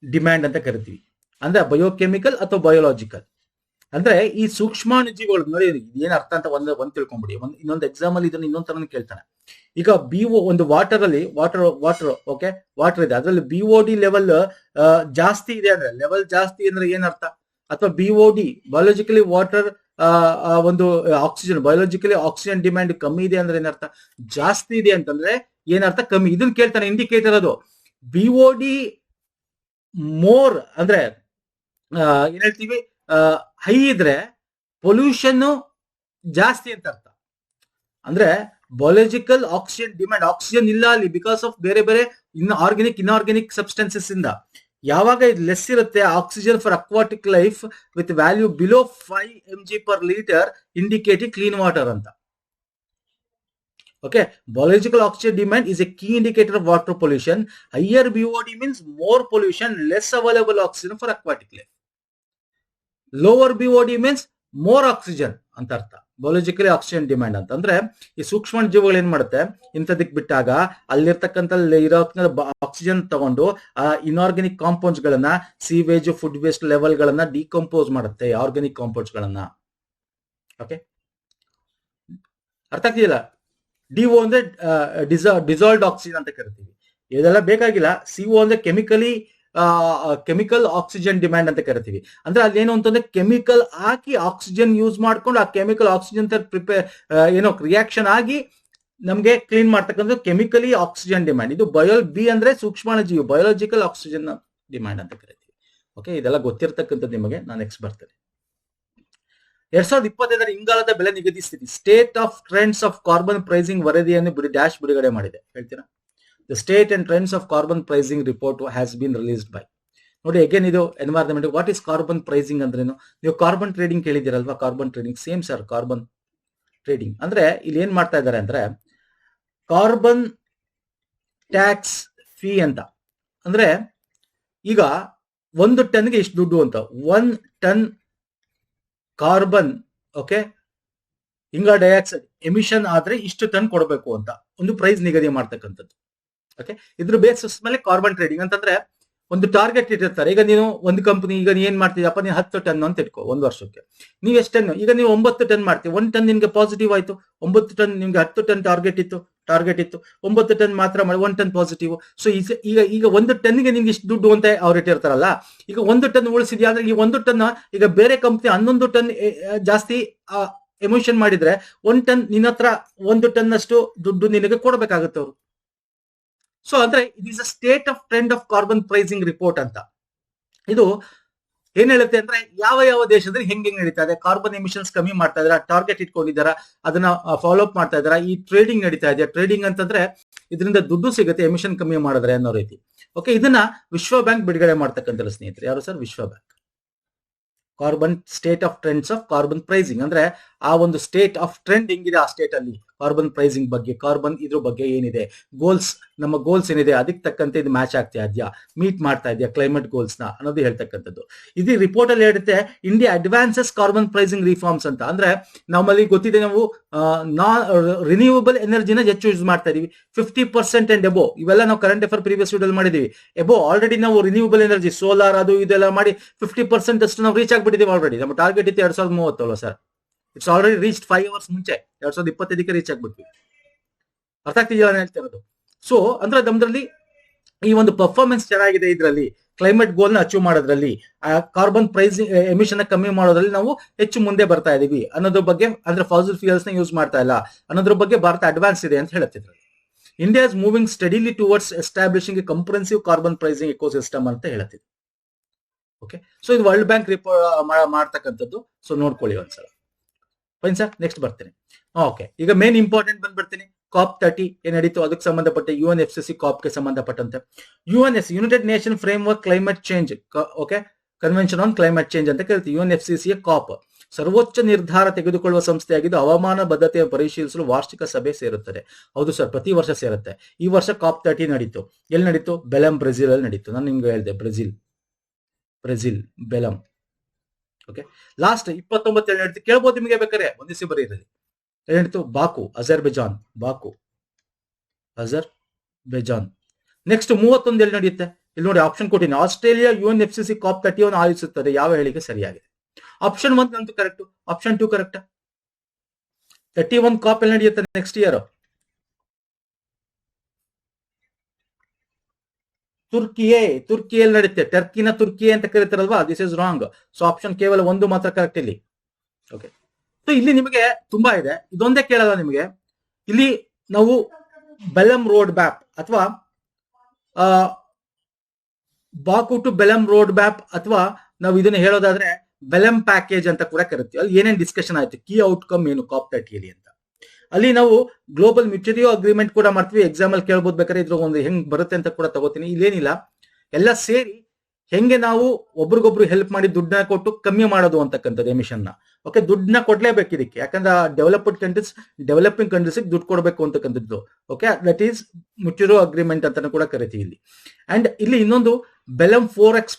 ಡಿಮ್ಯಾಂಡ್ ಅಂತ ಕರಿತೀವಿ. ಅಂದ್ರೆ ಬಯೋಕೆಮಿಕಲ್ ಅಥವಾ ಬಯೋಲಾಜಿಕಲ್. ಅಂದ್ರೆ ಈ ಸೂಕ್ಷ್ಮಾಣು ಜೀವಿಗಳು ನೋಡಿ ಏನ್ ಅರ್ಥ ಅಂತ ಒಂದ್ ತಿಳ್ಕೊಂಡ್ಬಿಡಿ. ಇನ್ನೊಂದು ಎಕ್ಸಾಮ್ ಅಲ್ಲಿ ಇದನ್ನ ಇನ್ನೊಂದ್ ತರ ಕೇಳ್ತಾನೆ. ಈಗ ಒಂದು ವಾಟರ್ ಅಲ್ಲಿ ಓಕೆ, ವಾಟರ್ ಇದೆ, ಅದರಲ್ಲಿ BOD ಲೆವೆಲ್ ಜಾಸ್ತಿ ಇದೆ ಅಂದ್ರೆ, ಲೆವೆಲ್ ಜಾಸ್ತಿ ಅಂದ್ರೆ ಏನ್ ಅರ್ಥ? ಅಥವಾ BOD ಬಯೋಲಾಜಿಕಲಿ ವಾಟರ್ ಒಂದು ಆಕ್ಸಿಜನ್, ಬಯೋಲಾಜಿಕಲಿ ಆಕ್ಸಿಜನ್ ಡಿಮ್ಯಾಂಡ್ ಕಮ್ಮಿ ಇದೆ ಅಂದ್ರೆ ಏನರ್ಥ? ಜಾಸ್ತಿ ಇದೆ ಅಂತಂದ್ರೆ ಏನರ್ಥ? ಕಮ್ಮಿ. ಇದನ್ನ ಕೇಳ್ತಾನೆ ಇಂಡಿಕೇಟರ್ ಅದು. BOD ಮೋರ್ ಅಂದ್ರೆ ಏನ್ ಹೇಳ್ತೀವಿ, ಹೈ ಇದ್ರೆ ಪೊಲ್ಯೂಷನ್ ಜಾಸ್ತಿ ಅಂತ ಅರ್ಥ. ಅಂದ್ರೆ ಬಯೋಲಾಜಿಕಲ್ ಆಕ್ಸಿಜನ್ ಡಿಮ್ಯಾಂಡ್, ಆಕ್ಸಿಜನ್ ಇಲ್ಲ ಅಲ್ಲಿ ಬಿಕಾಸ್ ಆಫ್ ಬೇರೆ ಬೇರೆ ಇನ್ಆರ್ಗ್ಯಾನಿಕ್ ಸಬ್ಸ್ಟೆನ್ಸಸ್ ಇಂದ. ಯಾವಾಗ ಇದು ಲೆಸ್ ಇರುತ್ತೆ, oxygen for aquatic life with value below 5 mg/L indicating clean water ಅಂತ. Okay, biological oxygen demand is a key indicator of water pollution. Higher BOD means more pollution, less available oxygen for aquatic life. Lower BOD means more oxygen ಅಂತ ಅರ್ಥ. Biologically oxygen demand ಅಂತ ಅಂದ್ರೆ ಈ ಸೂಕ್ಷ್ಮ ಜೀವಿಗಳು ಏನ್ ಮಾಡುತ್ತೆ, ಇಂಥದಕ್ಕೆ ಬಿಟ್ಟಾಗ ಅಲ್ಲಿರ್ತಕ್ಕಂಥ ಇರೋ ಆಕ್ಸಿಜನ್ ತಗೊಂಡು ಆ ಇನ್ಆರ್ಗ್ಯಾನಿಕ್ ಕಾಂಪೌಂಡ್ಸ್ ಗಳನ್ನ, ಸೀವೇಜ್, ಫುಡ್ ವೇಸ್ಟ್ ಲೆವೆಲ್ ಗಳನ್ನ ಡಿಕಂಪೋಸ್ ಮಾಡುತ್ತೆ, ಆರ್ಗ್ಯಾನಿಕ್ ಕಾಂಪೌಂಡ್ಸ್ ಗಳನ್ನ. ಓಕೆ, ಅರ್ಥ ಆಗ್ತಿಲ್ಲ? DO ಅಂದ್ರೆ ಡಿಸಾಲ್ವ್ಡ್ ಆಕ್ಸಿಜನ್ ಅಂತ ಕರಿತೀವಿ. ಇದೆಲ್ಲ ಬೇಕಾಗಿಲ್ಲ. CO ಅಂದ್ರೆ ಕೆಮಿಕಲ್ ಆಕ್ಸಿಜನ್ ಡಿಮ್ಯಾಂಡ್ ಅಂತ ಕರಿತೀವಿ. ಅಂದ್ರೆ ಅಲ್ಲಿ ಏನು ಅಂತಂದ್ರೆ ಕೆಮಿಕಲ್ ಹಾಕಿ ಆಕ್ಸಿಜನ್ ಯೂಸ್ ಮಾಡ್ಕೊಂಡು ಆ ಕೆಮಿಕಲ್ ಆಕ್ಸಿಜನ್ ಏನೋ ರಿಯಾಕ್ಷನ್ ಆಗಿ ನಮ್ಗೆ ಕ್ಲೀನ್ ಮಾಡ್ತಕ್ಕಂಥ ಕೆಮಿಕಲಿ ಆಕ್ಸಿಜನ್ ಡಿಮ್ಯಾಂಡ್. ಇದು B ಅಂದ್ರೆ ಸೂಕ್ಷ್ಮಾಣುಜೀವಿ, ಬಯೋಲಾಜಿಕಲ್ ಆಕ್ಸಿಜನ್ ಡಿಮ್ಯಾಂಡ್ ಅಂತ ಕರಿತೀವಿ. ಓಕೆ, ಇದೆಲ್ಲ ಗೊತ್ತಿರ್ತಕ್ಕಂಥದ್ದು ನಿಮಗೆ. ನಾನು ನೆಕ್ಸ್ಟ್ ಬರ್ತೇನೆ. 2025 ಇಂಗಾಲದ ಬೆಲೆ ನಿಗದಿಸಿದೆ. State of trends of carbon pricing ವರದಿಯನ್ನು ಡ್ಯಾಶ್ ಬಿಡುಗಡೆ ಮಾಡಿದೆ. ಹೇಳ್ತೀರಾ? The state and trends of carbon pricing report has been released by. ನೋಡಿ, ಅಗೇನ್ ಇದು environment. What is carbon pricing ಅಂದ್ರೇನು? ನೀವು ಕಾರ್ಬನ್ ಟ್ರೇಡಿಂಗ್ ಕೇಳಿದಿರಲ್ವಾ? Carbon trading same sir. Carbon trading ಅಂದ್ರೆ ಇಲ್ಲಿ ಏನ್ ಮಾಡ್ತಾ ಇದ್ದಾರೆ ಅಂದ್ರೆ ಕಾರ್ಬನ್ ಟ್ಯಾಕ್ಸ್ ಫೀ ಅಂತ. ಅಂದ್ರೆ ಈಗ 1 ಟನ್ಗೆ ಇಷ್ಟು ದುಡ್ಡು ಅಂತ. 1 ಟನ್ ಕಾರ್ಬನ್, ಓಕೆ, ಇಂಗಾಲ ಡೈಆಕ್ಸೈಡ್ ಎಮಿಷನ್ ಆದ್ರೆ ಇಷ್ಟು ಟನ್ ಕೊಡಬೇಕು ಅಂತ ಒಂದು ಪ್ರೈಸ್ ನಿಗದಿ ಮಾಡ್ತಕ್ಕಂಥದ್ದು. ಓಕೆ, ಇದ್ರ ಬೇಸಿಸ್ ಮೇಲೆ ಕಾರ್ಬನ್ ಟ್ರೇಡಿಂಗ್ ಅಂತಂದ್ರೆ ಒಂದು ಟಾರ್ಗೆಟ್ ಇಟ್ಟಿರ್ತಾರೆ. ಈಗ ನೀನು ಒಂದು ಕಂಪನಿ, ಈಗ ನೀನ್ ಏನ್ ಮಾಡ್ತೀಯಪ್ಪ, ನೀನು 10 ಟನ್ ಅಂತ ಇಟ್ಕೋ ಒಂದು ವರ್ಷಕ್ಕೆ. ನೀವು ಎಷ್ಟು ಟನ್? ಈಗ ನೀವು 9 ಟನ್ ಮಾಡ್ತೀವಿ. 1 ಟನ್ ನಿಮ್ಗೆ ಪಾಸಿಟಿವ್ ಆಯ್ತು. 9 ಟನ್ ನಿಮ್ಗೆ 10 ಟನ್ ಟಾರ್ಗೆಟ್ ಇತ್ತು. 9 ಟನ್ ಮಾತ್ರ ಮಾಡಿ 1 ಟನ್ ಪಾಸಿಟಿವ್. ಸೊ ಈಗ 1 ಟನ್ಗೆ ನಿಮ್ಗೆ ಇಷ್ಟು ದುಡ್ಡು ಅಂತ ಅವ್ರು ಇಟ್ಟಿರ್ತಾರಲ್ಲ. ಈಗ 1 ಟನ್ ಉಳಿಸಿದ್ಯಾ ಅಂದ್ರೆ ಈ 1 ಟನ್ ಈಗ ಬೇರೆ ಕಂಪ್ನಿ 11 ಟನ್ ಜಾಸ್ತಿ ಎಮಿಷನ್ ಮಾಡಿದ್ರೆ 1 ಟನ್ ನಿನ್ನ ಹತ್ರ 1 ಟನ್ ಅಷ್ಟು ದುಡ್ಡು ನಿನಗೆ ಕೊಡಬೇಕಾಗುತ್ತೆ ಅವರು. ಸೊ ಅಂದ್ರೆ it is a state of trend of carbon pricing report ಅಂತ. ಇದು ಏನ್ ಹೇಳುತ್ತೆ ಅಂದ್ರೆ ಯಾವ ದೇಶದಲ್ಲಿ ಹೆಂಗೆ ನಡೀತಾ ಇದೆ, ಕಾರ್ಬನ್ ಎಮಿಷನ್ಸ್ ಕಮ್ಮಿ ಮಾಡ್ತಾ ಇದಾರೆ, ಟಾರ್ಗೆಟ್ ಇಟ್ಕೊಂಡಿದಾರ, ಅದನ್ನ ಫಾಲೋ ಅಪ್ ಮಾಡ್ತಾ ಇದಾರ, ಈ ಟ್ರೇಡಿಂಗ್ ನಡೀತಾ ಇದೆ. ಟ್ರೇಡಿಂಗ್ ಅಂತಂದ್ರೆ ಇದರಿಂದ ದುಡ್ಡು ಸಿಗುತ್ತೆ ಎಮಿಷನ್ ಕಮ್ಮಿ ಮಾಡಿದ್ರೆ ಅನ್ನೋ ರೀತಿ. ಓಕೆ, ಇದನ್ನ ವಿಶ್ವ ಬ್ಯಾಂಕ್ ಬಿಡುಗಡೆ ಮಾಡ್ತಕ್ಕಂಥ ಸ್ನೇಹಿತರೆ. ಯಾರು ಸರ್? ವಿಶ್ವ bank. Carbon state of trends of carbon pricing ಅಂದ್ರೆ ಆ ಒಂದು ಸ್ಟೇಟ್ ಆಫ್ ಟ್ರೆಂಡ್ ಹೆಂಗಿದೆ ಆ ಸ್ಟೇಟ್ ಅಲ್ಲಿ ಕಾರ್ಬನ್ ಪ್ರೈಸಿಂಗ್ ಬಗ್ಗೆ, ಕಾರ್ಬನ್ ಇದ್ರ ಬಗ್ಗೆ ಏನಿದೆ, ಗೋಲ್ಸ್, ನಮ್ಮ ಗೋಲ್ಸ್ ಏನಿದೆ ಅದಕ್ಕೆ ತಕ್ಕಂತೆ ಇದು ಮ್ಯಾಚ್ ಆಗ್ತಾ ಇದೆಯಾ, ಮೀಟ್ ಮಾಡ್ತಾ ಇದೆಯಾ ಕ್ಲೈಮೇಟ್ ಗೋಲ್ಸ್ ನ ಅನ್ನೋದು ಹೇಳ್ತಕ್ಕಂಥದ್ದು. ಇದು ರಿಪೋರ್ಟ್ ಅಲ್ಲಿ ಹೇಳುತ್ತೆ India advances carbon pricing reforms ಅಂತ. ಅಂದ್ರೆ ನಮ್ಮಲ್ಲಿ ಗೊತ್ತಿದೆ, ನಾವು ರಿನ್ಯೂವಬಲ್ ಎನರ್ಜಿನ ಹೆಚ್ಚು ಯೂಸ್ ಮಾಡ್ತಾ ಇದೀವಿ. 50% ಅಂಡ್ ಎಬೋ, ಇವೆಲ್ಲ ನಾವು ಕರೆಂಟ್ ಅಫೇರ್ ಪ್ರೀವಿಯಸ್ ವಿಡಿಯೋ ಮಾಡಿದೀವಿ. ಎಬೋ ಆಲ್ರೆಡಿ ನಾವು ರಿನ್ಯೂವಬಲ್ ಎನರ್ಜಿ, ಸೋಲಾರ್ ಅದು ಇದೆಲ್ಲ ಮಾಡಿ 50% ಅಷ್ಟು ನಾವು ರೀಚ್ ಆಗ್ಬಿಟ್ಟಿದೀವಿ ಆಲ್ರೆಡಿ. ನಮ್ಮ ಟಾರ್ಗೆಟ್ ಇತ್ತು 2030 ಅಲ್ವಾ sir? It's already reach 5 hours ಮುಂಚೆ 2025ಕ್ಕೆ ರೀಚ್ ಆಗ್ಬಿಟ್ವಿ. ಅರ್ಥ ಆಗ್ತಿದೆಯಾ ನಾನು ಹೇಳ್ತಾ ಇರೋದು? ಸೊ ಅಂದ್ರೆ ನಮ್ದ್ರಲ್ಲಿ ಈ ಒಂದು ಪರ್ಫಾರ್ಮೆನ್ಸ್ ಚೆನ್ನಾಗಿದೆ. ಇದರಲ್ಲಿ ಕ್ಲೈಮೇಟ್ ಗೋಲ್ ನ ಅಚೀವ್ ಮಾಡೋದ್ರಲ್ಲಿ, ಕಾರ್ಬನ್ ಪ್ರೈಸಿಂಗ್ ಎಮಿಷನ್ ಕಮ್ಮಿ ಮಾಡೋದ್ರಲ್ಲಿ ನಾವು ಹೆಚ್ಚು ಮುಂದೆ ಬರ್ತಾ ಇದೀವಿ ಅನ್ನೋದ್ರ ಬಗ್ಗೆ, ಅಂದ್ರೆ ಫಾಸಿಲ್ ಫ್ಯೂಯಲ್ಸ್ ನ ಯೂಸ್ ಮಾಡ್ತಾ ಇಲ್ಲ ಅನ್ನೋದ್ರ ಬಗ್ಗೆ ಭಾರತ ಅಡ್ವಾನ್ಸ್ ಇದೆ ಅಂತ ಹೇಳುತ್ತಿದ್ರು. India is moving steadily towards establishing a comprehensive carbon pricing ecosystem ಅಂತ ಹೇಳುತ್ತಿದ್ರು. ಓಕೆ, ಸೊ ಇದು ವರ್ಲ್ಡ್ ಬ್ಯಾಂಕ್ ಮಾಡ್ತಕ್ಕಂಥದ್ದು. ಸೊ ನೋಡ್ಕೊಳ್ಳಿ ಒಂದ್ಸಲ. ಫೈನ್ ಸರ್, ನೆಕ್ಸ್ಟ್ ಬರ್ತೇನೆ. ಓಕೆ, ಈಗ ಮೇನ್ ಇಂಪಾರ್ಟೆಂಟ್ ಬಂದ್ಬಿಡ್ತೀನಿ. COP30 ಏನ್ ನಡೀತು ಅದಕ್ಕೆ ಸಂಬಂಧಪಟ್ಟ UNFCCC ಕಾಪ್ಗೆ ಸಂಬಂಧಪಟ್ಟಂತೆ UNS United nation framework climate change, okay, convention on climate change ಅಂತ ಕರಿತೀವಿ. UNFCCC ಕಾಪ್ ಸರ್ವೋಚ್ಚ ನಿರ್ಧಾರ ತೆಗೆದುಕೊಳ್ಳುವ ಸಂಸ್ಥೆಯಾಗಿದ್ದು ಹವಾಮಾನ ಬದ್ಧತೆಯನ್ನು ಪರಿಶೀಲಿಸಲು ವಾರ್ಷಿಕ ಸಭೆ ಸೇರುತ್ತದೆ. ಹೌದು ಸರ್, ಪ್ರತಿ ವರ್ಷ ಸೇರುತ್ತೆ. ಈ ವರ್ಷ COP30 ನಡೀತು. ಎಲ್ಲಿ ನಡೀತು? ಬೆಲಂ, ಬ್ರೆಜಿಲ್ ಅಲ್ಲಿ ನಡೀತು. ನಾನು ನಿಮ್ಗೆ ಹೇಳಿದೆ ಬ್ರೆಜಿಲ್ ಬೆಲಂ. ಓಕೆ, ಲಾಸ್ಟ್ 29 ನಡೀತು. ಕೇಳ್ಬೋದು ನಿಮಗೆ ಬೇಕಾರೆ, ಒಂದಿಸಿ ಬರೀ ಇರಲಿ. ಏನಿತ್ತು? ಬಾಕು, ಅಜರ್ಬೈಜಾನ್. ನೆಕ್ಸ್ಟ್ 31 ಎಲ್ಲಿ ನಡೆಯುತ್ತೆ? ಇಲ್ಲಿ ನೋಡಿ ಆಪ್ಷನ್ ಕೊಟ್ಟಿನಿ. Australia UNFCCC COP30 ಆಯೋಜಿಸುತ್ತದೆ. ಯಾವ ಹೇಳಿಕೆ ಸರಿಯಾಗಿದೆ? ಆಪ್ಷನ್ 1 ಅಂತೂ ಕರೆಕ್ಟ್, ಆಪ್ಷನ್ 2 ಕರೆಕ್ಟ್. 31 COP ಎಲ್ಲಿ ನಡೆಯುತ್ತೆ ನೆಕ್ಸ್ಟ್ ಇಯರ್? ತುರ್ಕಿಯಲ್ಲಿ ನಡೆಯುತ್ತೆ. ಟರ್ಕಿನ ತುರ್ಕಿ ಅಂತ ಕರೀತಾರಲ್ವಾ, this is wrong. So option ಕೇವಲ 1 ಮಾತ್ರ ಕರೆಕ್ಟ್ ಇಲ್ಲಿ. ಓಕೆ, ಸೊ ಇಲ್ಲಿ ನಿಮಗೆ ತುಂಬಾ ಇದೆ, ಇದೊಂದೇ ಕೇಳಲ್ಲ ನಿಮಗೆ. ಇಲ್ಲಿ ನಾವು ಬೆಲಂ ರೋಡ್ ಮ್ಯಾಪ್ ಅಥವಾ ಬಾಕು ಟು ಬೆಲಂ ರೋಡ್ ಮ್ಯಾಪ್ ಅಥವಾ ನಾವು ಇದನ್ನ ಹೇಳೋದಾದ್ರೆ ಬೆಲಂ ಪ್ಯಾಕೇಜ್ ಅಂತ ಕೂಡ ಕರಿತೀವಿ. ಅಲ್ಲಿ ಏನೇನ್ ಡಿಸ್ಕಷನ್ ಆಯ್ತು, ಕೀ ಔಟ್ಕಮ್ ಏನು COP30 ಅಂತ. ಅಲ್ಲಿ ನಾವು ಗ್ಲೋಬಲ್ ಮ್ಯೂಚುರಿಯೋ ಅಗ್ರಿಮೆಂಟ್ ಕೂಡ ಮಾಡ್ತೀವಿ. ಎಕ್ಸಾಮ್ ಅಲ್ಲಿ ಕೇಳ್ಬೋದು, ಬೇಕಾದ್ರೆ ಇದ್ರ ಒಂದು ಹೆಂಗ್ ಬರುತ್ತೆ ಅಂತ ಕೂಡ ತಗೋತೀನಿ. ಇಲ್ಲೇನಿಲ್ಲ, ಎಲ್ಲ ಸೇರಿ ಹೆಂಗೆ ನಾವು ಒಬ್ರಿಗೊಬ್ರು ಹೆಲ್ಪ್ ಮಾಡಿ ದುಡ್ಡನ್ನ ಕೊಟ್ಟು ಕಮ್ಮಿ ಮಾಡೋದು ಅಂತಕ್ಕಂಥದ್ದು ಎಮಿಷನ್ ನ. ಓಕೆ, ದುಡ್ಡನ್ನ ಕೊಡ್ಲೇಬೇಕು ಇದಕ್ಕೆ, ಯಾಕಂದ್ರೆ ಡೆವಲಪ್ಡ್ ಕಂಟ್ರೀಸ್ ಡೆವಲಪಿಂಗ್ ಕಂಟ್ರೀಸ್ ದುಡ್ಡು ಕೊಡಬೇಕು ಅಂತಕ್ಕಂಥದ್ದು. ಓಕೆ, ದಟ್ ಈಸ್ ಮ್ಯೂಚುರಿಯೋ ಅಗ್ರಿಮೆಂಟ್ ಅಂತಾನು ಕೂಡ ಕರಿತೀವಿ ಇಲ್ಲಿ. ಅಂಡ್ ಇಲ್ಲಿ ಇನ್ನೊಂದು ಬೆಲಂ 4x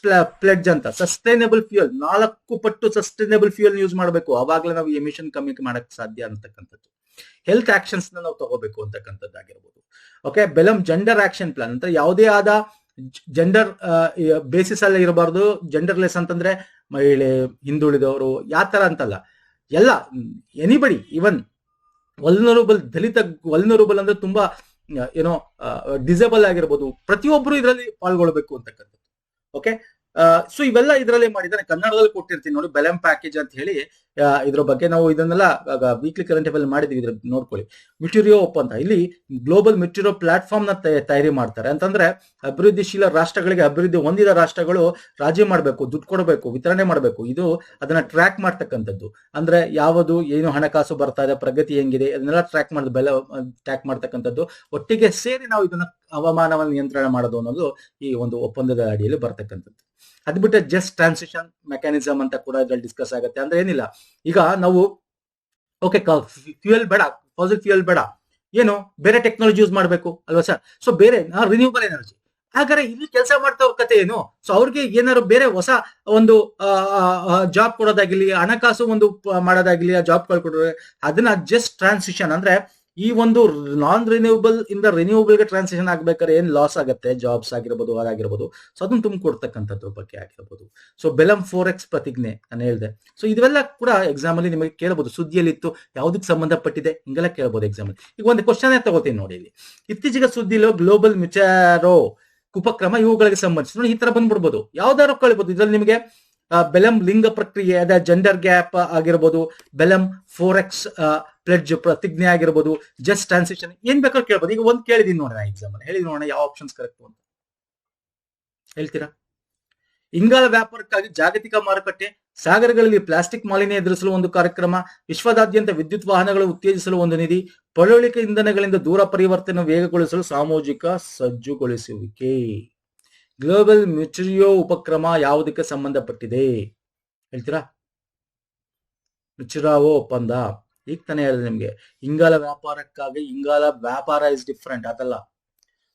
ಪ್ಲೆಡ್ಜ್ ಅಂತ, ಸಸ್ಟೈನಬಲ್ ಫ್ಯೂಯಲ್, 4 ಪಟ್ಟು ಸಸ್ಟೈನಬಲ್ ಫ್ಯೂಯಲ್ ಯೂಸ್ ಮಾಡಬೇಕು, ಅವಾಗಲೇ ನಾವು ಎಮಿಷನ್ ಕಮ್ಮಿ ಮಾಡಕ್ ಸಾಧ್ಯ ಅಂತಕ್ಕಂಥದ್ದು. ಹೆಲ್ತ್ ಆಕ್ಷನ್ಸ್ ನಾವು ತಗೋಬೇಕು ಅಂತಕ್ಕಂಥದ್ದಾಗಿರ್ಬೋದು. ಓಕೆ, ಬೆಲಂ ಜೆಂಡರ್ ಆಕ್ಷನ್ ಪ್ಲಾನ್ ಅಂತ, ಯಾವುದೇ ಆದ ಜೆಂಡರ್ ಬೇಸಿಸ್ ಅಲ್ಲೇ ಇರಬಾರ್ದು. ಜೆಂಡರ್ಲೆಸ್ ಅಂತಂದ್ರೆ ಮಹಿಳೆ, ಹಿಂದುಳಿದವರು, ಯಾವ ತರ ಅಂತಲ್ಲ, ಎಲ್ಲ ಎನಿಬಡಿ, ಇವನ್ ವಲ್ನರಬಲ್, ದಲಿತ ವಲ್ನರಬಲ್ ಅಂದ್ರೆ ತುಂಬಾ ಏನೋ ಡಿಸೇಬಲ್ ಆಗಿರ್ಬೋದು, ಪ್ರತಿಯೊಬ್ರು ಇದರಲ್ಲಿ ಪಾಲ್ಗೊಳ್ಬೇಕು ಅಂತಕ್ಕಂಥದ್ದು. ಓಕೆ, ಸೊ ಇವೆಲ್ಲ ಇದರಲ್ಲಿ ಮಾಡಿದ್ದಾರೆ. ಕನ್ನಡದಲ್ಲಿ ಕೊಟ್ಟಿರ್ತೀನಿ ನೋಡಿ, ಬೆಲಂ ಪ್ಯಾಕೇಜ್ ಅಂತ ಹೇಳಿ. ಇದ್ರ ಬಗ್ಗೆ ನಾವು ಇದನ್ನೆಲ್ಲ ವೀಕ್ಲಿ ಕರೆಂಟ್ ಅಫೇರ್ ಮಾಡಿದೀವಿ, ಇದ್ರ ನೋಡ್ಕೊಳ್ಳಿ. ಮ್ಯೂಚುರಿಯೋ ಒಪ್ಪಂದ, ಇಲ್ಲಿ ಗ್ಲೋಬಲ್ ಮ್ಯೂಚುರಿಯೋ ಪ್ಲಾಟ್ಫಾರ್ಮ್ ನ ತಯಾರಿ ಮಾಡ್ತಾರೆ. ಅಂತಂದ್ರೆ ಅಭಿವೃದ್ಧಿಶೀಲ ರಾಷ್ಟ್ರಗಳಿಗೆ, ಅಭಿವೃದ್ಧಿ ಹೊಂದಿದ ರಾಷ್ಟ್ರಗಳು ರಾಜಿ ಮಾಡಬೇಕು, ದುಡ್ಡು ಕೊಡಬೇಕು, ವಿತರಣೆ ಮಾಡಬೇಕು. ಇದು ಅದನ್ನ ಟ್ರ್ಯಾಕ್ ಮಾಡ್ತಕ್ಕಂಥದ್ದು. ಅಂದ್ರೆ ಯಾವುದು ಏನು ಹಣಕಾಸು ಬರ್ತಾ ಇದೆ, ಪ್ರಗತಿ ಹೆಂಗಿದೆ, ಅದನ್ನೆಲ್ಲ ಟ್ರ್ಯಾಕ್ ಮಾಡ್ತಕ್ಕಂಥದ್ದು. ಒಟ್ಟಿಗೆ ಸೇರಿ ನಾವು ಇದನ್ನ ಹವಾಮಾನವನ್ನು ನಿಯಂತ್ರಣ ಮಾಡೋದು ಅನ್ನೋದು ಈ ಒಂದು ಒಪ್ಪಂದದ ಅಡಿಯಲ್ಲಿ ಬರ್ತಕ್ಕಂಥದ್ದು. ಅದ್ ಬಿಟ್ಟರೆ ಜಸ್ಟ್ ಟ್ರಾನ್ಸಿಷನ್ ಮೆಕ್ಯಾನಿಸಮ್ ಅಂತ ಕೂಡ ಇದ್ರಲ್ಲಿ ಡಿಸ್ಕಸ್ ಆಗುತ್ತೆ. ಅಂದ್ರೆ ಏನಿಲ್ಲ, ಈಗ ನಾವು ಓಕೆ ಫ್ಯೂಯಲ್ ಬೇಡ, ಫಾಸಿಲ್ ಫ್ಯೂಯಲ್ ಬೇಡ, ಏನು ಬೇರೆ ಟೆಕ್ನಾಲಜಿ ಯೂಸ್ ಮಾಡಬೇಕು ಅಲ್ವಾ ಸರ್? ಸೊ ಬೇರೆ ರಿನ್ಯೂಬಲ್ ಎನರ್ಜಿ. ಹಾಗಾದ್ರೆ ಇಲ್ಲಿ ಕೆಲಸ ಮಾಡ್ತವ್ರ ಕತೆ ಏನು? ಸೊ ಅವ್ರಿಗೆ ಏನಾದ್ರು ಬೇರೆ ಹೊಸ ಒಂದು ಜಾಬ್ ಕೊಡೋದಾಗಿರ್ಲಿ, ಹಣಕಾಸು ಒಂದು ಮಾಡೋದಾಗಿರ್ಲಿ, ಆ ಜಾಬ್ ಕೊಡೋದು, ಅದನ್ನ ಜಸ್ಟ್ ಟ್ರಾನ್ಸಿಷನ್ ಅಂದ್ರೆ ಈ ಒಂದು ನಾನ್ ರಿನ್ಯೂಬಲ್ ಇಂದ ರಿನ್ಯೂಬಲ್ ಗೆ ಟ್ರಾನ್ಸಿಷನ್ ಆಗ್ಬೇಕಾದ್ರೆ ಏನ್ ಲಾಸ್ ಆಗುತ್ತೆ, ಜಾಬ್ಸ್ ಆಗಿರ್ಬೋದು, ಅದಾಗಿರ್ಬೋದು. ಸೊ ಅದನ್ನ ತುಂಬಿಕೊಡ್ತಕ್ಕಂಥದ್ರ ಬಗ್ಗೆ ಆಗಿರ್ಬೋದು. ಸೊ ಬೆಲಂ 4x ಪ್ರತಿಜ್ಞೆ ನಾನು ಹೇಳಿದೆ. ಸೊ ಇದೆಲ್ಲ ಕೂಡ ಎಕ್ಸಾಮ್ ಅಲ್ಲಿ ನಿಮಗೆ ಕೇಳಬಹುದು, ಸುದ್ದಿಯಲ್ಲಿತ್ತು, ಯಾವ್ದಕ್ಕೆ ಸಂಬಂಧಪಟ್ಟಿದೆ, ಹಿಂಗೆಲ್ಲ ಕೇಳಬಹುದು ಎಕ್ಸಾಮ್ ಅಲ್ಲಿ. ಈಗ ಒಂದು ಕ್ವಶನ್ ತಗೋತೀನಿ ನೋಡಿ. ಇಲ್ಲಿ ಇತ್ತೀಚೆಗೆ ಸುದ್ದಿలో ಗ್ಲೋಬಲ್ ಮ್ಯೂಚುರಿಯೋ ಉಪಕ್ರಮ ಇವುಗಳಿಗೆ ಸಂಬಂಧಿಸಿ ನೋಡಿ, ಈ ತರ ಬಂದ್ಬಿಡ್ಬೋದು, ಯಾವ್ದಾದ್ರು ಕಳಿಬಹುದು. ಇದ್ರಲ್ಲಿ ನಿಮಗೆ ಬೆಲಂ ಲಿಂಗ ಪ್ರಕ್ರಿಯೆ, ಅದ ಜೆಂಡರ್ ಗ್ಯಾಪ್ ಆಗಿರ್ಬೋದು, ಬೆಲಂ 4x ಪ್ಲೆಡ್ಜ್ ಪ್ರತಿಜ್ಞೆ ಆಗಿರ್ಬೋದು, ಜಸ್ಟ್ ಟ್ರಾನ್ಸಿಷನ್, ಏನ್ ಬೇಕಾದ್ರೂ ಕೇಳ್ಬೋದು. ಈಗ ಒಂದ್ ಕೇಳಿದೀನಿ ನೋಡೋಣ ಎಕ್ಸಾಮ್ ಅಲ್ಲಿ, ಹೇಳಿ ನೋಡೋಣ ಯಾವ ಆಪ್ಷನ್ಸ್ ಕರೆಕ್ಟ್ ಅಂತ ಹೇಳ್ತೀರಾ. ಇಂಗಾಲ ವ್ಯಾಪಾರಕ್ಕಾಗಿ ಜಾಗತಿಕ ಮಾರುಕಟ್ಟೆ, ಸಾಗರಗಳಲ್ಲಿ ಪ್ಲಾಸ್ಟಿಕ್ ಮಾಲಿನ್ಯ ಎದುರಿಸಲು ಒಂದು ಕಾರ್ಯಕ್ರಮ, ವಿಶ್ವದಾದ್ಯಂತ ವಿದ್ಯುತ್ ವಾಹನಗಳು ಉತ್ತೇಜಿಸಲು ಒಂದು ನಿಧಿ, ಪಳವಳಿಕೆ ಇಂಧನಗಳಿಂದ ದೂರ ಪರಿವರ್ತನೆ ವೇಗಗೊಳಿಸಲು ಸಾಮಾಜಿಕ ಸಜ್ಜುಗೊಳಿಸುವಿಕೆ. ಗ್ಲೋಬಲ್ ಮ್ಯೂಚುರಿಯೋ ಉಪಕ್ರಮ ಯಾವುದಕ್ಕೆ ಸಂಬಂಧಪಟ್ಟಿದೆ ಹೇಳ್ತೀರಾ? ಮ್ಯೂಚುರಿಯೋ ಒಪ್ಪಂದ, ಈಗ ತಾನೇ ಹೇಳಿದೆ ನಿಮ್ಗೆ. ಇಂಗಾಲ ವ್ಯಾಪಾರಕ್ಕಾಗಿ, ಇಂಗಾಲ ವ್ಯಾಪಾರ ಇಸ್ ಡಿಫ್ರೆಂಟ್, ಅದಲ್ಲ.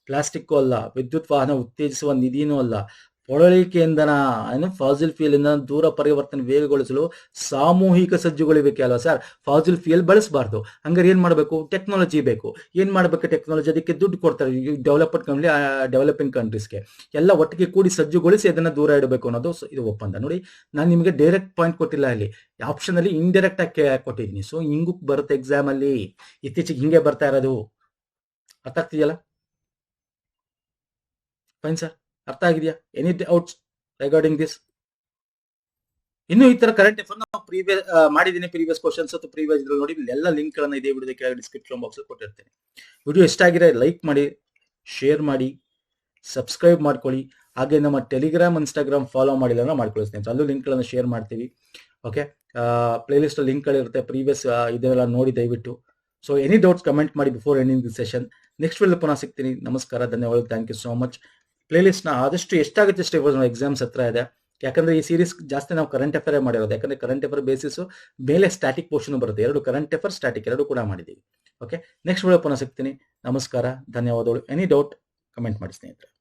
ಪ್ಲಾಸ್ಟಿಕ್ ಅಲ್ಲ, ವಿದ್ಯುತ್ ವಾಹನ ಉತ್ತೇಜಿಸುವ ನಿಧಿನೂ ಅಲ್ಲ, ಪಳವಳಿಕೆ ಇಂಧನ ಏನು ಫಾಸಿಲ್ ಫ್ಯೂಯಲ್ ಇಂದ ದೂರ ಪರಿವರ್ತನೆ ವೇಗಗೊಳಿಸಲು ಸಾಮೂಹಿಕ ಸಜ್ಜುಗೊಳಿಬೇಕು ಅಲ್ವಾ ಸರ್? ಫಾಸಿಲ್ ಫ್ಯೂಯಲ್ ಬಳಸಬಾರ್ದು. ಹಂಗಾರೆ ಏನ್ ಮಾಡ್ಬೇಕು? ಟೆಕ್ನಾಲಜಿ ಬೇಕು. ಏನ್ ಮಾಡ್ಬೇಕು? ಟೆಕ್ನಾಲಜಿ, ಅದಕ್ಕೆ ದುಡ್ಡು ಕೊಡ್ತಾರೆ ಡೆವಲಪಿಂಗ್ ಕಂಟ್ರೀಸ್ಗೆ. ಎಲ್ಲ ಒಟ್ಟಿಗೆ ಕೂಡಿ ಸಜ್ಜುಗೊಳಿಸಿ ಅದನ್ನ ದೂರ ಇಡಬೇಕು ಅನ್ನೋದು ಇದು ಒಪ್ಪಂದ. ನೋಡಿ, ನಾನು ನಿಮಗೆ ಡೈರೆಕ್ಟ್ ಪಾಯಿಂಟ್ ಕೊಟ್ಟಿಲ್ಲ, ಇಲ್ಲಿ ಆಪ್ಷನ್ ಅಲ್ಲಿ ಇಂಡೈರೆಕ್ಟ್ ಆಗಿ ಕೊಟ್ಟಿದ್ದೀನಿ. ಸೊ ಹಿಂಗೂ ಬರುತ್ತೆ ಎಕ್ಸಾಮ್ ಅಲ್ಲಿ, ಇತ್ತೀಚೆಗೆ ಹಿಂಗೆ ಬರ್ತಾ ಇರೋದು. ಅರ್ಥ ಆಗ್ತಿದೆಯಲ್ಲ? ಫೈನ್ ಸರ್, ಅರ್ಥ ಆಗಿದೆಯಾ? Any doubts regarding this? ಇನ್ನು ಈ ತರ ಕರೆಂಟ್ ಅಫೇರ್ ನಾವು ಮಾಡಿದ್ದೀನಿ, ಪ್ರೀವಿಯಸ್ ಕ್ವಶನ್ಸ್ ಅಥವಾ ಪ್ರೀವಿಯಸ್ ಇದ್ರಲ್ಲಿ ನೋಡಿ, ಎಲ್ಲ ಲಿಂಕ್ ಗಳನ್ನ ಇದೇ ವಿಡಿಯೋದ ಕೆಳಗೆ ಡಿಸ್ಕ್ರಿಪ್ಷನ್ ಬಾಕ್ಸ್ ಅಲ್ಲಿ ಕೊಟ್ಟಿರ್ತೇನೆ. ವಿಡಿಯೋ ಇಷ್ಟ ಆಗಿದೆ ಲೈಕ್ ಮಾಡಿ, ಶೇರ್ ಮಾಡಿ, ಸಬ್ಸ್ಕ್ರೈಬ್ ಮಾಡ್ಕೊಳ್ಳಿ. ಹಾಗೆ ನಮ್ಮ ಟೆಲಿಗ್ರಾಮ್, ಇನ್ಸ್ಟಾಗ್ರಾಮ್ ಫಾಲೋ ಮಾಡಿಲ್ಲ ಅಂದ್ರೆ ಮಾಡ್ಕೊಳ್ಳಿ ಸ್ನೇಹಿತರೆ, ಅಲ್ಲೂ ಲಿಂಕ್ ಗಳನ್ನ ಶೇರ್ ಮಾಡ್ತೀವಿ. ಓಕೆ, ಪ್ಲೇ ಲಿಸ್ಟ್ ಲಿಂಕ್ ಗಳಿರುತ್ತೆ, ಪ್ರೀವಿಯಸ್ ಇದೆಲ್ಲ ನೋಡಿ ದಯವಿಟ್ಟು. ಸೊ ಎನಿ ಡೌಟ್ಸ್ ಕಮೆಂಟ್ ಮಾಡಿ before ending the session. Next video ಪುನಃ ಸಿಗ್ತೀನಿ. ನಮಸ್ಕಾರ, ಧನ್ಯವಾದ, thank you so much. Playlist ನ ಆದಷ್ಟು ಎಷ್ಟಾಗುತ್ತೆ ಅಷ್ಟೇ, ಎಕ್ಸಾಮ್ಸ್ ಹತ್ರ ಇದೆ. ಯಾಕಂದ್ರೆ ಈ ಸೀರೀಸ್ ಜಾಸ್ತಿ ನಾವು ಕರೆಂಟ್ ಅಫೇರ್ ಮಾಡಿರೋದು, ಯಾಕಂದ್ರೆ ಕರೆಂಟ್ ಅಫೇರ್ ಬೇಸಿಸ್ ಮೇಲೆ ಸ್ಟ್ಯಾಟಿಕ್ ಪೋರ್ಷನ್ ಬರುತ್ತೆ. 2 ಕರೆಂಟ್ ಅಫೇರ್, ಸ್ಟ್ಯಾಟಿಕ್ 2 ಕೂಡ ಮಾಡಿದ್ದೀವಿ. ಓಕೆ, ನೆಕ್ಸ್ಟ್ ವಿಡಿಯೋ ಪುನಃ ಸಿಗ್ತೀನಿ. ನಮಸ್ಕಾರ, ಧನ್ಯವಾದಗಳು. ಎನಿ ಡೌಟ್ ಕಮೆಂಟ್ ಮಾಡಿ ಸ್ನೇಹಿತರೆ.